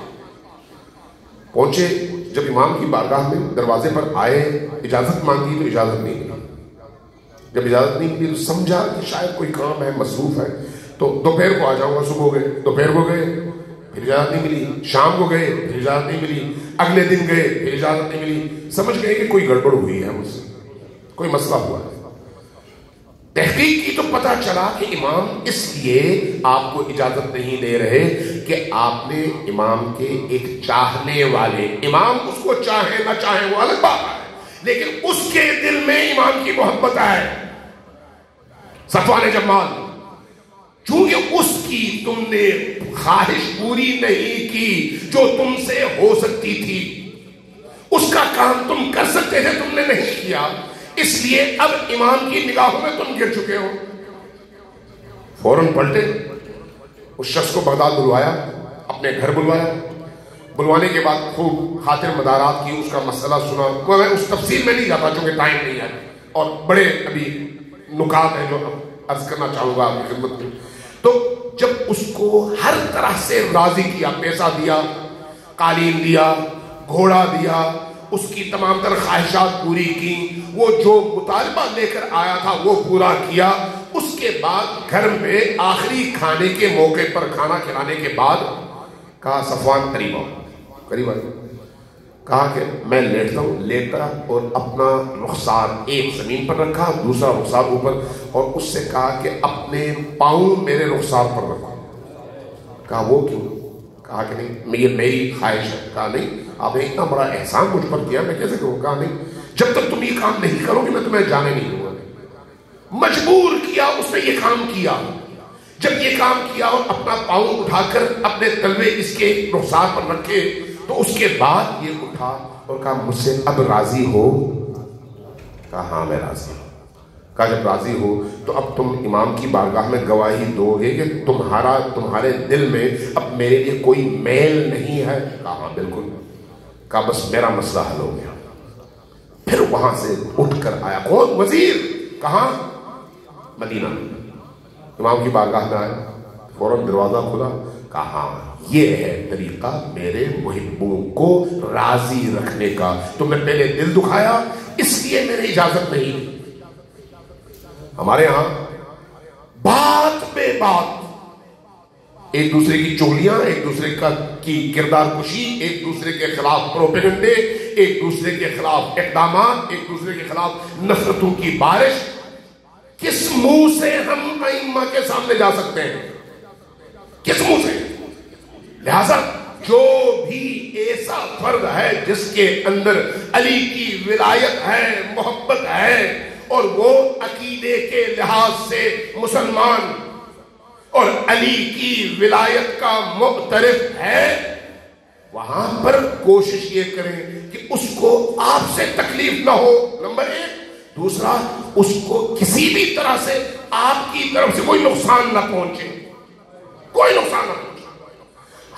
پہنچے، جب امام کی بارگاہ میں دروازے پر آئے، اجازت مانگی تو اجازت نہیں ملی. جب اجازت نہیں ملی تو سمجھا کہ شاید کوئی کام ہے، مصروف ہے، تو دوپہر کو آ جاؤں گا. صبح گئے، دوپہر کو گئے، پھر اجازت نہیں ملی. شام کو گئے، پھر اجازت نہیں ملی. اگلے دن گئے، پھر اجازت نہیں ملی. سمجھ گئے کہ کوئی گڑبڑ ہوئی ہے مجھ سے، کوئی مسئلہ ہوا ہے. تحقیق کی تو پتہ چلا کہ امام اس لیے آپ کو اجازت نہیں دے رہے کہ آپ نے امام کے ایک چاہنے والے، امام اس کو چاہیں نہ چاہیں وہ الگ بات ہے، لیکن اس کے دل میں امام کی محبت ہے. صفوان جمال، چونکہ اس کی تم نے خواہش پوری نہیں کی جو تم سے ہو سکتی تھی، اس کا کام تم کر سکتے تھے، تم نے نہیں کیا، اس لیے اب امام کی نگاہوں میں تم گر چکے ہو. فوراً پلٹے، اس شخص کو بغداد بلوایا، اپنے گھر بلوایا. بلوانے کے بعد خوب خاطر مدارات کی، اس کا مسئلہ سنا. میں اس تفصیل میں نہیں جاتا چونکہ ٹائم نہیں ہے، اور بڑے ابھی نکات ہیں جو عرض کرنا چاہوں گا آپ کی خدمت میں. تو جب اس کو ہر طرح سے راضی کیا، پیسہ دیا، قالین دیا، گھوڑا دیا، اس کی تمام تر خواہشات پوری کی، وہ جو مطالبہ لے کر آیا تھا وہ پورا کیا. اس کے بعد گھر میں آخری کھانے کے موقع پر کھانا کھلانے کے بعد کہا صفوان قریب آؤ، قریب آئے. کہا کہ میں لیٹتا ہوں. لیٹا اور اپنا رخسار ایک زمین پر رکھا، دوسرا رخسار اوپر، اور اس سے کہا کہ اپنے پاؤں میرے رخسار پر رکھا. کہا وہ کیوں؟ کہا کہ نہیں یہ میری خواہش ہے. کہا نہیں، آپ نے اتنا بڑا احسان مجھ پر کیا، میں کیسے کروں؟ کہا نہیں، جب تک تم یہ کام نہیں کرو گے میں تمہیں جانے نہیں دوں گا. مجبور کیا، اس نے یہ کام کیا. جب یہ کام کیا اور اپنا پاؤں اٹھا کر اپنے تلوے اس کے رخسار پر رکھے تو اس کے بعد یہ اٹھا اور کہا مجھ سے اب راضی ہو؟ کہا ہاں میں راضی ہوں. کہا جب راضی ہو تو اب تم امام کی بارگاہ میں گواہی دو گے کہ تمہارے دل میں اب میرے لیے کوئی میل نہیں ہے؟ کہا ہاں بالکل. کہا بس میرا مسئلہ حل ہو گیا. پھر وہاں سے اٹھ کر آیا. کون؟ وزیر. کہاں؟ مدینہ. امام کی بارگاہ میں آیا، فوراً دروازہ کھلا. کہا ہاں یہ ہے طریقہ میرے محبوں کو راضی رکھنے کا. تم نے پہلے دل دکھایا اس لیے میری اجازت نہیں دی. ہمارے ہاں بات بے بات ایک دوسرے کی چولیاں، ایک دوسرے کی کردار کشی، ایک دوسرے کے خلاف پروپیگنڈے، ایک دوسرے کے خلاف اقدامات، ایک دوسرے کے خلاف نفرتوں کی بارش، کس منہ سے ہم ائمہ کے سامنے جا سکتے ہیں؟ کس منہ سے؟ لہذا جو بھی ایسا فرد ہے جس کے اندر علی کی ولایت ہے، محبت ہے، اور وہ عقیدے کے لحاظ سے مسلمان اور علی کی ولایت کا معترف ہے، وہاں پر کوشش یہ کریں کہ اس کو آپ سے تکلیف نہ ہو، نمبر ایک۔ دوسرا، اس کو کسی بھی طرح سے آپ کی طرف سے کوئی نقصان نہ پہنچے، کوئی نقصان نہ پہنچے۔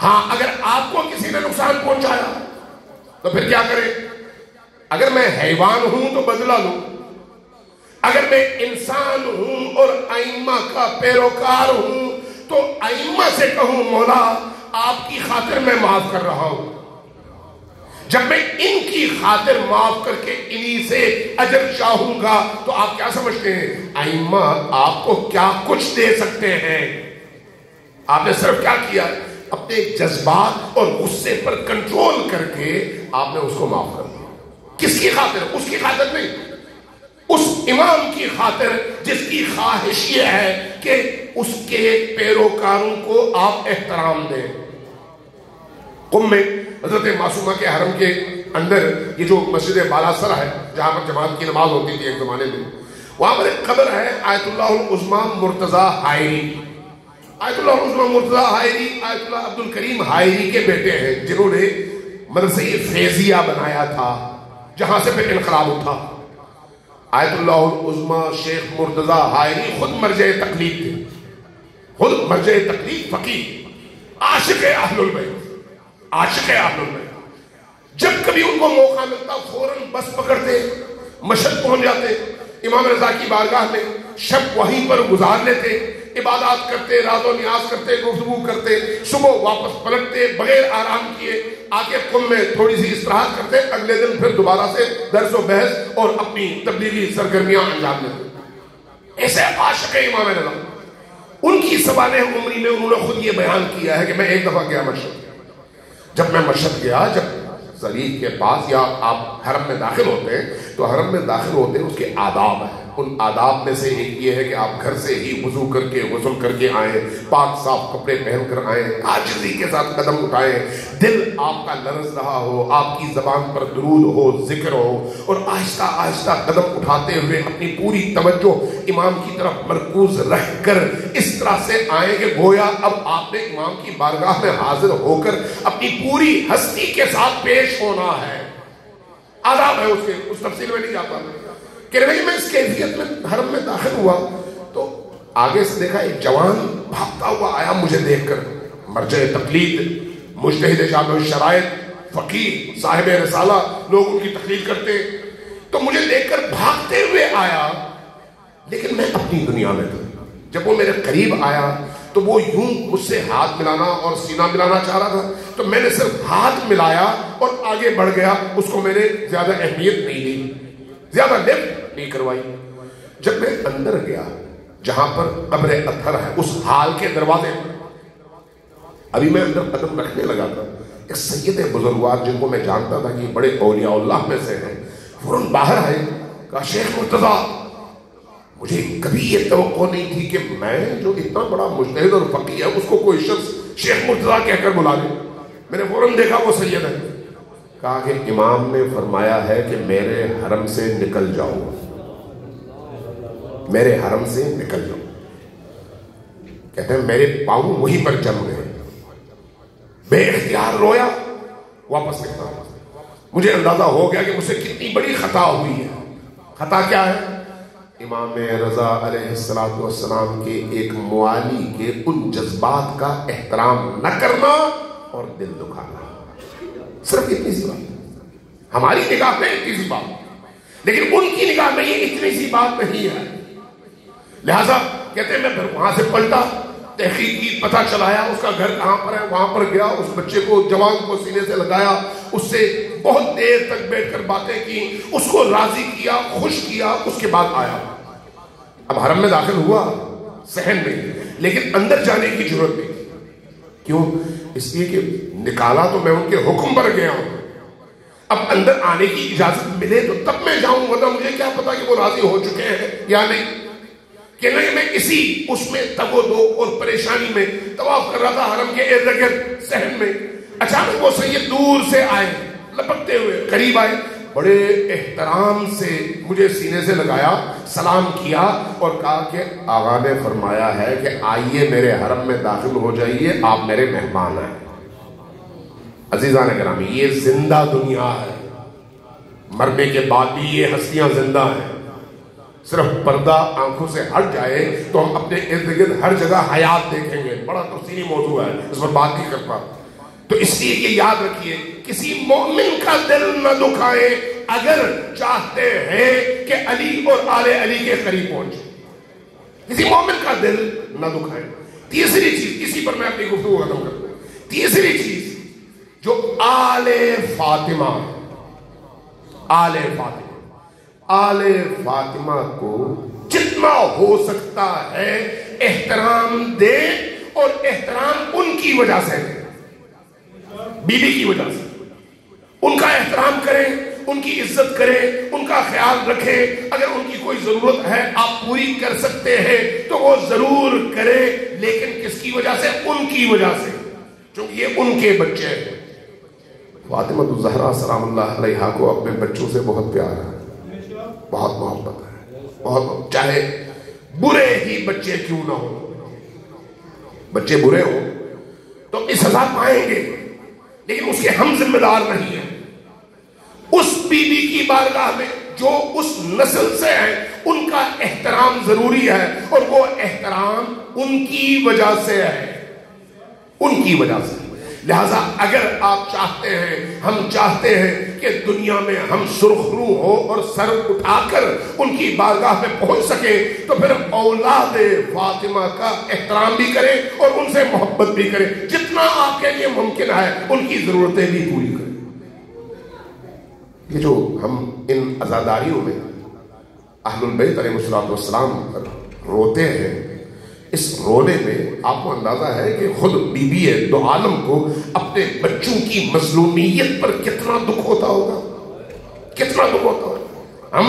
ہاں، اگر آپ کو کسی نے نقصان پہنچایا تو پھر کیا کریں؟ اگر میں حیوان ہوں تو بدلہ لوں، اگر میں انسان ہوں اور ائمہ کا پیروکار ہوں تو ائمہ سے کہوں مولا آپ کی خاطر میں معاف کر رہا ہوں۔ جب میں ان کی خاطر معاف کر کے انہی سے اجر چاہوں گا تو آپ کیا سمجھتے ہیں ائمہ آپ کو کیا کچھ دے سکتے ہیں؟ آپ نے صرف کیا کیا؟ اپنے جذبات اور غصے پر کنٹرول کر کے آپ نے اس کو معاف کر دیا۔ کس کی خاطر؟ اس کی خاطر نہیں، اس امام کی خاطر جس کی خواہش یہ ہے کہ اس کے پیروکاروں کو آپ احترام دیں۔ قم میں حضرت معصومہ کے حرم کے اندر یہ جو مسجد بالا سر ہے جہاں پر جماعت کی نماز ہوتی تھی ایک زمانے میں، وہاں پر ایک قبر ہے آیت اللہ العظمیٰ مرتضیٰ حائری۔ آیت اللہ العظمیٰ مرتضیٰ حائری آیت اللہ عبد الکریم حائری کے بیٹے ہیں، جنہوں نے مدرسہ فیضیہ بنایا تھا جہاں سے پھر انقلاب اٹھا۔ آیت اللہ العظمیٰ شیخ مرتضیٰ حائری خود مرجع تقلید تھے، خود مرجع تقلید، فقیہ، عاشق اہل البیت، عاشق اہل البیت۔ جب کبھی ان کو موقع ملتا فوراً بس پکڑتے مشہد پہنچ جاتے، امام رضا کی بارگاہ میں شب وہیں پر گزار لیتے، عبادات کرتے، راز و نیاز کرتے، گفتگو کرتے، صبح واپس پلٹتے بغیر آرام کیے، آگے قم میں تھوڑی سی استراحت کرتے، اگلے دن پھر دوبارہ سے درس و بحث اور اپنی تبلیغی سرگرمیاں انجام دیتے۔ ایسے عاشق امام رضا، ان کی سوانح عمری میں انہوں نے خود یہ بیان کیا ہے کہ میں ایک دفعہ گیا مشہد، جب میں مشہد گیا، جب ذریح کے پاس یا آپ حرم میں داخل ہوتے ہیں تو حرم میں داخل ہوتے ہیں اس کے آداب ہیں، ان آداب میں سے ایک یہ ہے کہ آپ گھر سے ہی وضو کر کے غسل کر کے آئیں، پاک صاف کپڑے پہن کر آئیں، عاجزی کے ساتھ قدم اٹھائیں، دل آپ کا لرز رہا ہو، آپ کی زبان پر درود ہو، ذکر ہو، اور آہستہ آہستہ قدم اٹھاتے ہوئے اپنی پوری توجہ امام کی طرف مرکوز رکھ کر اس طرح سے آئیں کہ گویا اب آپ نے امام کی بارگاہ میں حاضر ہو کر اپنی پوری ہستی کے ساتھ پیش ہونا ہے۔ آداب ہے اس کے، اس تفصیل میں نہیں جاتا کہ میں اس کیفیت میں حرم میں داخل ہوا تو آگے سے دیکھا ایک جوان بھاگتا ہوا آیا مجھے دیکھ کر، مرجع تقلید، مجتہد جامع الشرائط، فقیہ، صاحب رسالہ، لوگ ان کی تقلید کرتے، تو مجھے دیکھ کر بھاگتے ہوئے آیا، لیکن میں اپنی دنیا میں تھا۔ جب وہ میرے قریب آیا تو وہ یوں مجھ سے ہاتھ ملانا اور سینہ ملانا چاہ رہا تھا، تو میں نے صرف ہاتھ ملایا اور آگے بڑھ گیا، اس کو میں نے زیادہ اہمیت نہیں دی، زیادہ لفٹ نہیں کروائی۔ جب میں اندر گیا جہاں پر قبر اطہر ہے، اس حال کے دروازے پر ابھی میں اندر قدم رکھنے لگا تھا، ایک سید بزرگوار جن کو میں جانتا تھا کہ بڑے اولیاء اللہ میں سے ہیں، فوراً باہر آئے، کہا شیخ مرتضیٰ، مجھے کبھی یہ توقع نہیں تھی کہ میں جو اتنا بڑا مجتہد اور فقیہ ہے اس کو کوئی شخص شیخ مرتضیٰ کہہ کر بلا لے۔ میں نے فوراً دیکھا وہ سید ہے، کہا کہ امام نے فرمایا ہے کہ میرے حرم سے نکل جاؤ، میرے حرم سے نکل جاؤ۔ کہتے ہیں میرے پاؤں وہیں پر جم گئے، بے اختیار رویا، واپس نکلا۔ مجھے اندازہ ہو گیا کہ مجھ سے کتنی بڑی خطا ہوئی ہے۔ خطا کیا ہے؟ امام رضا علیہ السلام کے ایک موالی کے ان جذبات کا احترام نہ کرنا اور دل دکھانا، صرف اتنی سی بات۔ ہماری نگاہ میں اتنی سی بات، لیکن ان کی نگاہ میں یہ اتنی سی بات نہیں ہے۔ لہذا کہتے ہیں میں پھر وہاں سے پلٹا، تحقیق کی، پتہ چلایا اس کا گھر کہاں پر ہے، وہاں پر گیا، اس بچے کو جوان کو سینے سے لگایا، اس سے بہت دیر تک بیٹھ کر باتیں کی، اس کو راضی کیا، خوش کیا، اس کے بعد آیا۔ اب حرم میں داخل ہوا، صحن میں، لیکن اندر جانے کی ضرورت نہیں تھی. کیوں؟ اس لیے کہ نکالا تو میں ان کے حکم پر گیا ہوں. اب اندر آنے کی اجازت ملے تو تب میں جاؤں، ورنہ مجھے کیا پتا کہ وہ راضی ہو چکے ہیں یا نہیں. کہ نہیں، میں اسی اس میں تگ و دو اور پریشانی میں طواف کر رہا تھا حرم کے ارد گرد صحن میں. اچانک وہ سید دور سے آئے، لپکتے ہوئے قریب آئے، بڑے احترام سے مجھے سینے سے لگایا، سلام کیا اور کہا کہ آقا نے فرمایا ہے کہ آئیے میرے حرم میں داخل ہو جائیے، آپ میرے مہمان ہیں. عزیزان گرامی، یہ زندہ دنیا ہے، مرنے کے بعد بھی یہ ہستیاں زندہ ہیں. صرف پردہ آنکھوں سے ہٹ جائے تو ہم اپنے ارد گرد ہر جگہ حیات دیکھیں گے. بڑا تفصیلی موضوع ہے، اس پر بات نہیں کر پاتا. تو اس لیے یہ یاد رکھیے، کسی مومن کا دل نہ دکھائیں اگر چاہتے ہیں کہ علی اور آل علی کے قریب پہنچے. کسی مومن کا دل نہ دکھائیں. تیسری چیز، اسی پر میں اپنی گفتگو ختم کرتا ہوں. تیسری چیز جو آل فاطمہ کو جتنا ہو سکتا ہے احترام دے، اور احترام ان کی وجہ سے دے، بی بی کی وجہ سے. ان کا احترام کریں، ان کی عزت کریں، ان کا خیال رکھیں. اگر ان کی کوئی ضرورت ہے آپ پوری کر سکتے ہیں تو وہ ضرور کریں، لیکن کس کی وجہ سے؟ ان کی وجہ سے، چونکہ یہ ان کے بچے ہیں. فاطمہ الزہرا سلام اللہ علیہا کو اپنے بچوں سے بہت پیار ہے، بہت محبت ہے، بہت، چاہے برے ہی بچے کیوں نہ ہو. بچے برے ہو تو اپنی سزا پائیں گے، لیکن اس کے ہم ذمہ دار نہیں ہیں. اس بی بی کی بارگاہ میں جو اس نسل سے ہیں ان کا احترام ضروری ہے، اور وہ احترام ان کی وجہ سے ہے، ان کی وجہ سے. لہذا اگر آپ چاہتے ہیں، ہم چاہتے ہیں کہ دنیا میں ہم سرخرو ہو اور سر اٹھا کر ان کی بارگاہ میں پہنچ سکیں، تو پھر اولاد فاطمہ کا احترام بھی کریں اور ان سے محبت بھی کریں. جتنا آپ کے لیے ممکن ہے ان کی ضرورتیں بھی پوری کریں. یہ جو ہم ان عزاداریوں میں اہل البیت علیہ السلام پر روتے ہیں، اس رونے میں آپ کو اندازہ ہے کہ خود بی بی دو عالم کو اپنے بچوں کی مظلومیت پر کتنا دکھ ہوتا ہوگا، کتنا دکھ ہوتا ہوگا. ہم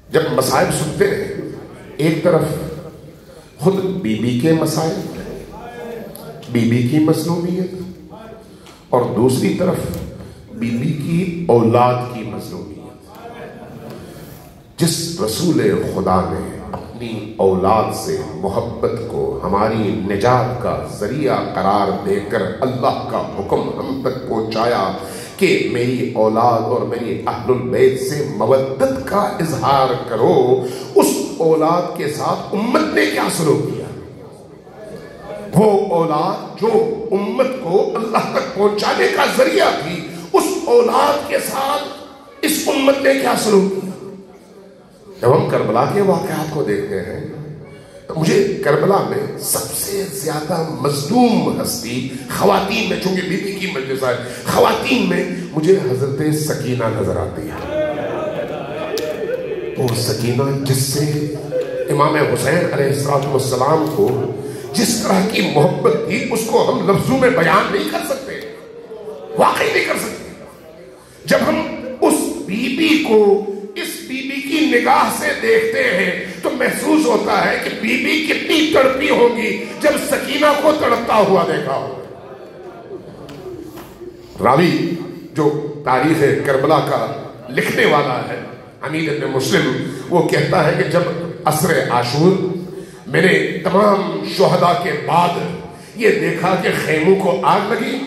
جب مصائب سنتے ہیں، ایک طرف خود بی بی کے مسائل، بی بی کی مظلومیت، اور دوسری طرف بی بی کی اولاد کی مظلومیت. جس رسول خدا نے اپنی اولاد سے محبت کو ہماری نجات کا ذریعہ قرار دے کر اللہ کا حکم ہم تک پہنچایا کہ میری اولاد اور میری اہل البیت سے مودت کا اظہار کرو، اس اولاد کے ساتھ امت نے کیا سلوک کیا؟ وہ اولاد جو امت کو اللہ تک پہنچانے کا ذریعہ تھی، اس اولاد کے ساتھ اس امت نے کیا سلوک کیا؟ جب ہم کربلا کے واقعات کو دیکھتے ہیں تو مجھے کربلا میں سب سے زیادہ مظلوم ہستی خواتین میں، چونکہ بی بی کی مجلس ہے، خواتین میں مجھے حضرت سکینہ نظر آتی ہے. وہ سکینہ جس سے امام حسین علیہ السلام کو جس طرح کی محبت تھی، اس کو ہم لفظوں میں بیان نہیں کر سکتے، واقعی نہیں کر سکتے. جب ہم اس بی بی کو اس بی بی کی نگاہ سے دیکھتے ہیں تو محسوس ہوتا ہے کہ بی بی کتنی تڑپی ہوگی جب سکینہ کو تڑپتا ہوا دیکھا ہو. راوی جو تاریخ کربلا کا لکھنے والا ہے حمید بن مسلم، وہ کہتا ہے کہ جب عصر عاشور میں نے تمام شہداء کے بعد یہ دیکھا کہ خیموں کو آگ لگی،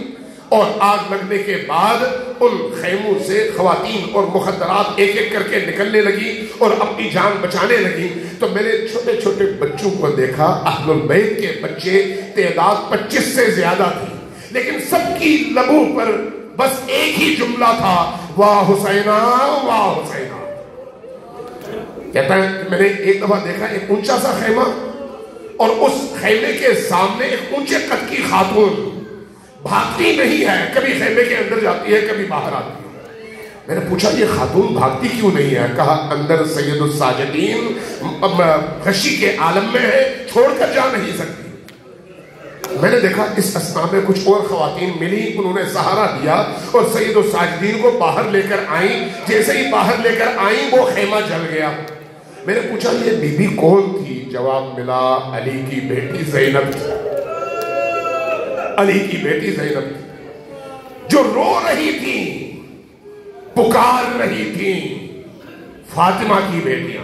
اور آگ لگنے کے بعد ان خیموں سے خواتین اور مخدرات ایک ایک کر کے نکلنے لگی اور اپنی جان بچانے لگی، تو میں نے چھوٹے چھوٹے بچوں کو دیکھا. اہل البیت کے بچے تعداد 25 سے زیادہ تھی، لیکن سب کی لبوں پر بس ایک ہی جملہ تھا، واہ حسینہ واہ حسینہ. کہتا ہے کہ میں نے ایک دفعہ دیکھا ایک اونچا سا خیمہ، اور اس خیمے کے سامنے ایک اونچے قد کی خاتون بھاگتی نہیں ہے، کبھی خیمے کے اندر جاتی ہے کبھی باہر آتی ہے. میں نے پوچھا یہ خاتون بھاگتی کیوں نہیں ہے؟ کہا اندر سید الساجدین غشی کے عالم میں ہے، چھوڑ کر جا نہیں سکتی۔ میں نے دیکھا اس اسنا میں کچھ اور خواتین ملی، انہوں نے سہارا دیا اور سید الساجدین کو باہر لے کر آئیں۔ جیسے ہی باہر لے کر آئیں وہ خیمہ جل گیا۔ میں نے پوچھا یہ بی بی کون تھی؟ جواب ملا علی کی بیٹی زینب تھی، علی کی بیٹی زینب تھی، جو رو رہی تھی، پکار رہی تھی فاطمہ کی بیٹیاں۔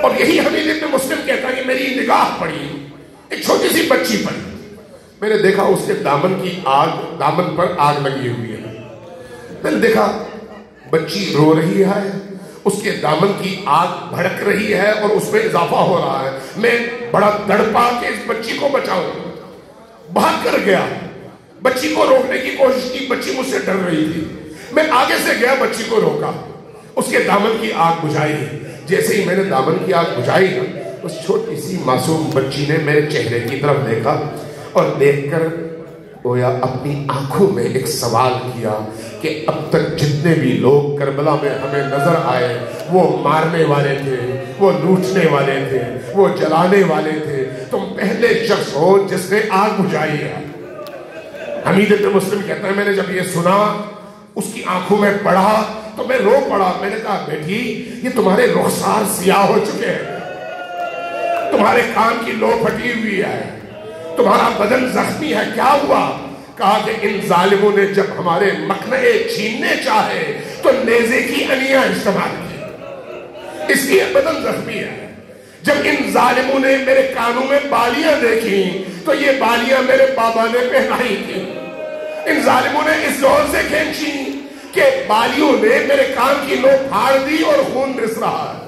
اور یہی حمید ابن مسلم کہتا ہے کہ میری نگاہ پڑی ایک چھوٹی سی بچی پر، میں نے دیکھا اس کے دامن پر آگ لگی ہوئی ہے۔ میں نے دیکھا بچی رو رہی ہے، اس کے دامن کی آگ بھڑک رہی ہے اور اس میں اضافہ ہو رہا ہے۔ میں بڑا تڑپا کہ اس بچی کو بچاؤں، بھاگ کر گیا، بچی کو روکنے کی کوشش کی، بچی مجھ سے ڈر رہی تھی۔ میں آگے سے گیا، بچی کو روکا، اس کے دامن کی آگ بجھائی۔ جیسے ہی میں نے دامن کی آگ بجھائی نا، اس چھوٹی سی معصوم بچی نے میرے چہرے کی طرف دیکھا اور دیکھ کر گویا اپنی آنکھوں میں ایک سوال کیا کہ اب تک جتنے بھی لوگ کربلا میں ہمیں نظر آئے وہ مارنے والے تھے، وہ لوٹنے والے تھے، وہ جلانے والے تھے، تم پہلے شخص ہو جس نے آگ بجھائی ہے۔ حمید ابن مسلم کہتا ہے میں نے جب یہ سنا، اس کی آنکھوں میں پڑھا تو میں رو پڑا۔ میں نے کہا بیٹی یہ تمہارے رخسار سیاہ ہو چکے ہیں، تمہارے کان کی لو پھٹی ہوئی ہے، تمہارا بدن زخمی ہے، کیا ہوا؟ کہا کہ ان ظالموں نے جب ہمارے مقنعے چھیننے چاہے تو نیزے کی انیاں استعمال کی، اس لیے بدن زخمی ہے۔ جب ان ظالموں نے میرے کانوں میں بالیاں دیکھی تو یہ بالیاں میرے بابا نے پہنائی تھی، ان ظالموں نے اس زور سے کھینچی کہ بالیوں نے میرے کان کی لو پھاڑ دی اور خون رس رہا ہے۔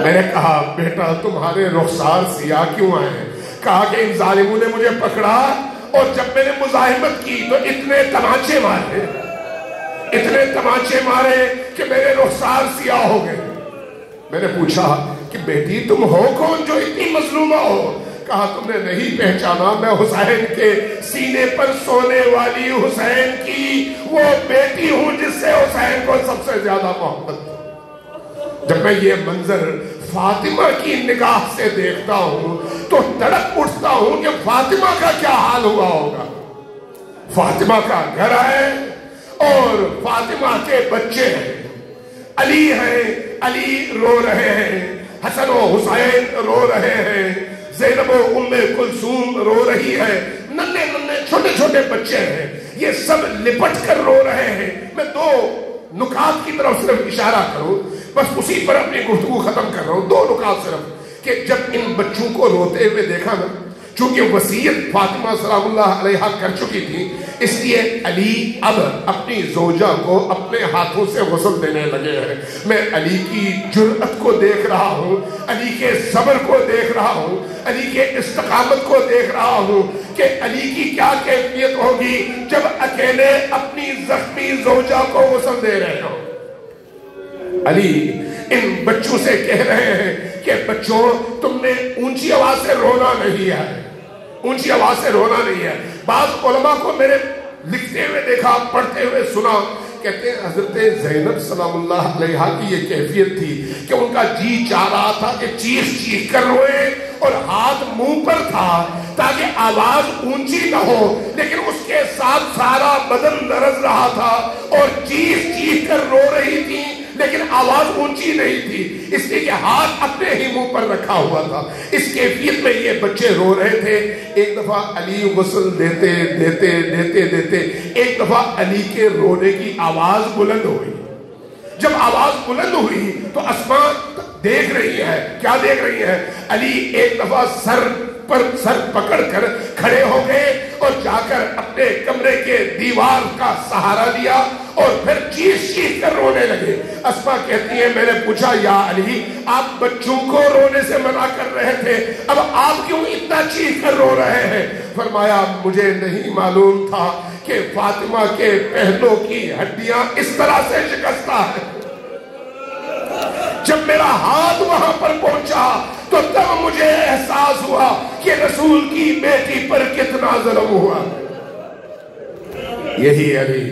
میں نے کہا بیٹا تمہارے رخسار سیاہ کیوں آئے؟ کہا کہ ان ظالموں نے مجھے پکڑا اور جب میں نے مزاحمت کی تو اتنے تماچے مارے کہ میرے رخسار سیاہ ہو گئے۔ میں نے پوچھا کہ بیٹی تم ہو کون جو اتنی مظلومہ ہو؟ کہا تم نے نہیں پہچانا، میں حسین کے سینے پر سونے والی حسین کی وہ بیٹی ہوں جس سے حسین کو سب سے زیادہ محبت۔ جب میں یہ منظر فاطمہ کی نگاہ سے دیکھتا ہوں تو تڑپ اٹھتا ہوں کہ فاطمہ کا کیا حال ہوا ہوگا۔ فاطمہ کا گھر ہے اور فاطمہ کے بچے ہیں، علی ہیں، علی رو رہے ہیں، حسن و حسین رو رہے ہیں، زینب و ام کلثوم رو رہی ہے، ننھے چھوٹے چھوٹے بچے ہیں، یہ سب لپٹ کر رو رہے ہیں۔ میں دو نکات کی طرف صرف اشارہ کروں، بس اسی پر اپنی گفتگو ختم کر رہا ہوں، دو نکات صرف، کہ جب ان بچوں کو روتے ہوئے دیکھا نا، چونکہ وصیت فاطمہ سلام اللہ علیہا کر چکی تھی، اس لیے علی اب اپنی زوجہ کو اپنے ہاتھوں سے غسل دینے لگے ہیں۔ میں علی کی جرأت کو دیکھ رہا ہوں، علی کے صبر کو دیکھ رہا ہوں، علی کے استقامت کو دیکھ رہا ہوں کہ علی کی کیا کیفیت ہوگی جب اکیلے اپنی زخمی زوجہ کو غسل دے رہے ہوں۔ علی ان بچوں سے کہہ رہے ہیں کہ بچوں تم نے اونچی آواز سے رونا نہیں ہے، اونچی آواز سے رونا نہیں ہے۔ بعض علماء کو میرے لکھتے ہوئے دیکھا، پڑھتے ہوئے سنا، کہتے ہیں حضرت زینب سلام اللہ علیہا کی یہ کیفیت تھی کہ ان کا جی چاہ رہا تھا کہ چیخ چیخ کر روئے اور ہاتھ منہ پر تھا تاکہ آواز اونچی نہ ہو، لیکن اس کے ساتھ سارا بدن لرز رہا تھا اور چیخ چیخ کر رو رہی تھی لیکن آواز اونچی نہیں تھی، اس لیے کہ ہاتھ اپنے ہی منہ پر رکھا ہوا تھا۔ اس کیفیت میں یہ بچے رو رہے تھے۔ ایک دفعہ علی غسل دیتے ایک دفعہ علی کے رونے کی آواز بلند ہوئی۔ جب آواز بلند ہوئی تو اسماء دیکھ رہی ہے، کیا دیکھ رہی ہے؟ علی ایک دفعہ سر پکڑ کر کھڑے ہو گئے اور جا کر اپنے کمرے کے دیوار کا سہارا لیا اور پھر چیخ کر رونے لگے۔ اسماء کہتی ہیں میں نے پوچھا یا علی آپ بچوں کو رونے سے منع کر رہے تھے، اب آپ کیوں اتنا چیخ کر رو رہے ہیں؟ فرمایا مجھے نہیں معلوم تھا کہ فاطمہ کے پہلوں کی ہڈیاں اس طرح سے شکستہ ہیں۔ جب میرا ہاتھ وہاں پر پہنچا تو تب مجھے احساس ہوا کہ رسول کی بیٹی پر کتنا ظلم ہوا۔ یہی علی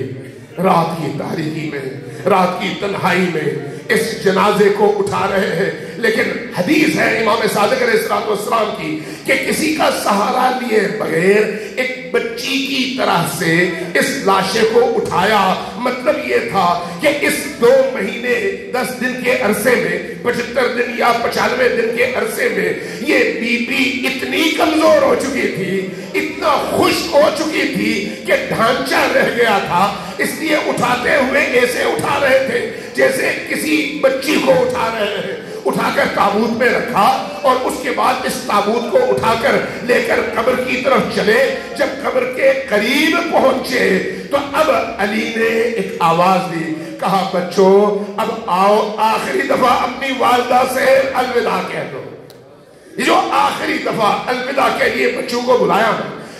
رات کی تاریکی میں، رات کی تنہائی میں اس جنازے کو اٹھا رہے ہیں، لیکن حدیث ہے امام صادق علیہ السلام کی کہ کسی کا سہارا لیے بغیر ایک بچی کی طرح سے اس لاشے کو اٹھایا۔ مطلب یہ تھا کہ اس 2 مہینے 10 دن کے عرصے میں، 75 دن یا 95 دن کے عرصے میں یہ بی بی اتنی کمزور ہو چکی تھی، اتنا خشک ہو چکی تھی کہ ڈھانچہ رہ گیا تھا، اس لیے اٹھاتے ہوئے ایسے اٹھا رہے تھے جیسے کسی بچی کو اٹھا رہے ہیں۔ اٹھا کر تابوت میں رکھا اور اس کے بعد اس تابوت کو اٹھا کر لے کر قبر کی طرف چلے۔ جب قبر کے قریب پہنچے تو اب علی نے ایک آواز دی، کہا بچوں اب آؤ آخری دفعہ اپنی والدہ سے الوداع کہہ دو۔ یہ جو آخری دفعہ الوداع کے لیے بچوں کو بلایا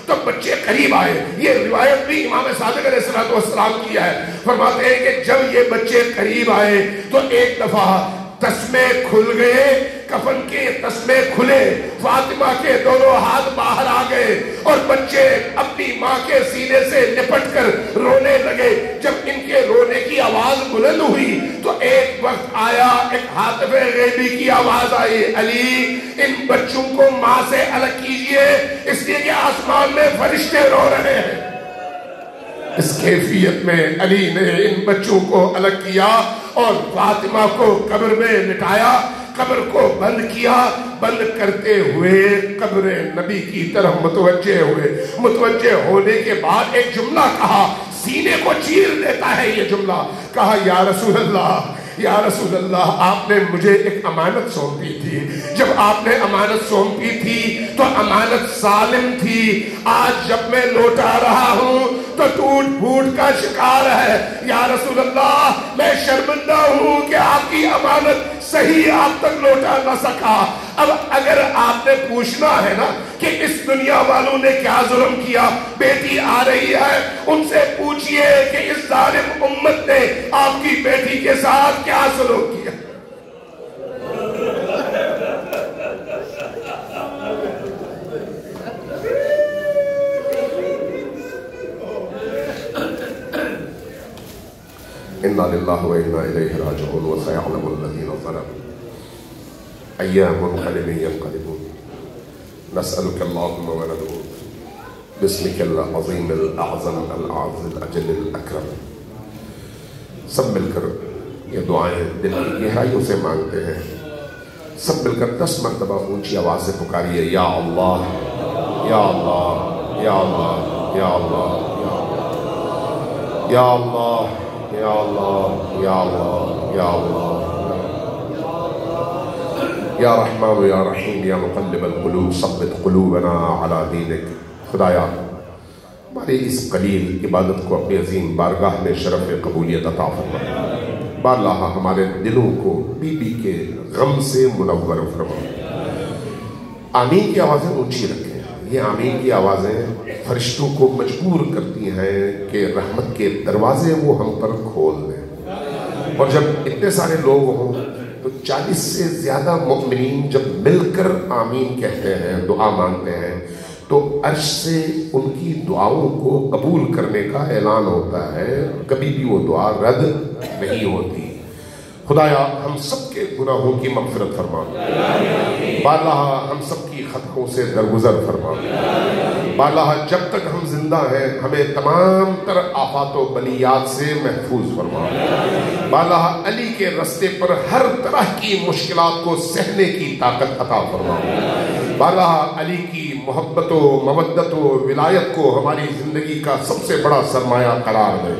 تو بچے قریب آئے۔ یہ روایت بھی امام صادق علیہ السلام کی ہے، فرماتے ہیں کہ جب یہ بچے قریب آئے تو ایک دفعہ تسمے کھل گئے، کفن کے تسمے کھلے، فاطمہ کے دونوں ہاتھ باہر آ گئے اور بچے اپنی ماں کے سینے سے لپٹ کر رونے لگے۔ جب ان کے رونے کی آواز بلند ہوئی تو ایک وقت آیا، ایک ہاتف غیبی کی آواز آئی، علی ان بچوں کو ماں سے الگ کیجئے اس لیے کہ آسمان میں فرشتے رو رہے ہیں۔ اس کیفیت میں علی نے ان بچوں کو الگ کیا اور فاطمہ کو قبر میں لٹایا، قبر کو بند کیا، بند کرتے ہوئے قبر نبی کی طرف متوجہ ہوئے۔ متوجہ ہونے کے بعد ایک جملہ کہا، سینے کو چیر دیتا ہے یہ جملہ، کہا یا رسول اللہ، یا رسول اللہ آپ نے مجھے ایک امانت سونپی تھی، جب آپ نے امانت سونپی تھی تو امانت سالم تھی، آج جب میں لوٹا رہا ہوں تو ٹوٹ پھوٹ کا شکار ہے، یا رسول اللہ میں شرمندہ ہوں کہ آپ کی امانت صحیح آپ تک لوٹا نہ سکا۔ اب اگر آپ نے پوچھنا ہے نا کہ اس دنیا والوں نے کیا ظلم کیا، بیٹی آ رہی ہے ان سے پوچھئے کہ اس ظالم امت نے آپ کی بیٹی کے ساتھ کیا سلوک کیا۔ اِنَّا لِلَّهِ وَإِنَّا إِلَيْهِ رَاجِعُونَ وَسَيَعْلَمُ الَّذِينَ ظَلَمُوا أَيَّ مُنْقَلِبٍ يَنْقَلِبُونَ نَسْأَلُكَ اللَّهُمَّ وَنَدْعُوكَ بِاسْمِكَ الْعَظِيمِ الْأَعْظَمِ الْأَعْزِ الْأَجَلِ الْأَكْرَمِ۔ سب مل کر یہ دعائیں دل کی گہرائیوں سے مانگتے ہیں، سب مل کر 10 مرتبہ اونچی آواز سے پکاریے، یا اللہ یا اللہ یا اللہ یا اللہ یا اللہ یا اللہ یا اللہ یا اللہ یا رحمان یا رحیم یا مقلب القلوب ثبت قلوبنا علی دینک۔ خدایا ہماری اس قلیل عبادت کو اپنی عظیم بارگاہ میں شرف قبولیت عطا فرما، بارلاہ ہمارے دلوں کو بی بی کے غم سے منور فرما۔ آمین کی آوازیں اونچی رکھیں، یہ آمین کی آوازیں فرشتوں کو مجبور کرتی ہیں کہ رحمت کے دروازے وہ ہم پر کھول دیں، اور جب اتنے سارے لوگ ہوں تو 40 سے زیادہ مؤمنین جب مل کر آمین کہتے ہیں، دعا مانگتے ہیں، تو عرش سے ان کی دعاؤں کو قبول کرنے کا اعلان ہوتا ہے، کبھی بھی وہ دعا رد نہیں ہوتی۔ خدایا ہم سب کے گناہوں کی مغفرت فرما، بالاہ ہم سب کی خطاؤں سے درگزر فرما، بالاہ جب تک ہم زندہ ہیں ہمیں تمام تر آفات و بلیات سے محفوظ فرما، بالاہ علی کے رستے پر ہر طرح کی مشکلات کو سہنے کی طاقت عطا فرما، بالاہ علی کی محبت و مودت و ولایت کو ہماری زندگی کا سب سے بڑا سرمایہ قرار دے،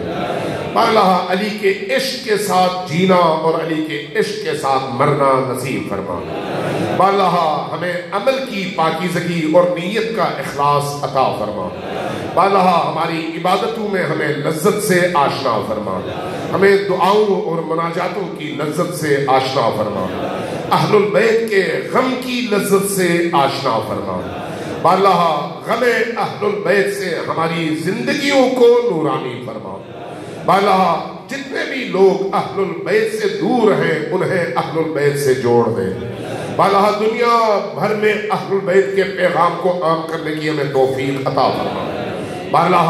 بالاہ علی کے عشق کے ساتھ جینا اور علی کے عشق کے ساتھ مرنا نصیب فرما، بالاہ ہمیں عمل کی پاکیزگی اور نیت کا اخلاص عطا فرما، بالاہ ہماری عبادتوں میں ہمیں لذت سے آشنا فرما، ہمیں دعاؤں اور مناجاتوں کی لذت سے آشنا فرما، اہل البیت کے غم کی لذت سے آشنا فرما، بالاہ غم اہل البیت سے ہماری زندگیوں کو نورانی فرما، بالاہ جتنے بھی لوگ اہل البیت سے دور ہیں انہیں اہل البیت سے جوڑ دیں، بالاہ دنیا بھر میں اہل البیت کے پیغام کو عام کرنے کی ہمیں توفیق عطا فرما، بالاہ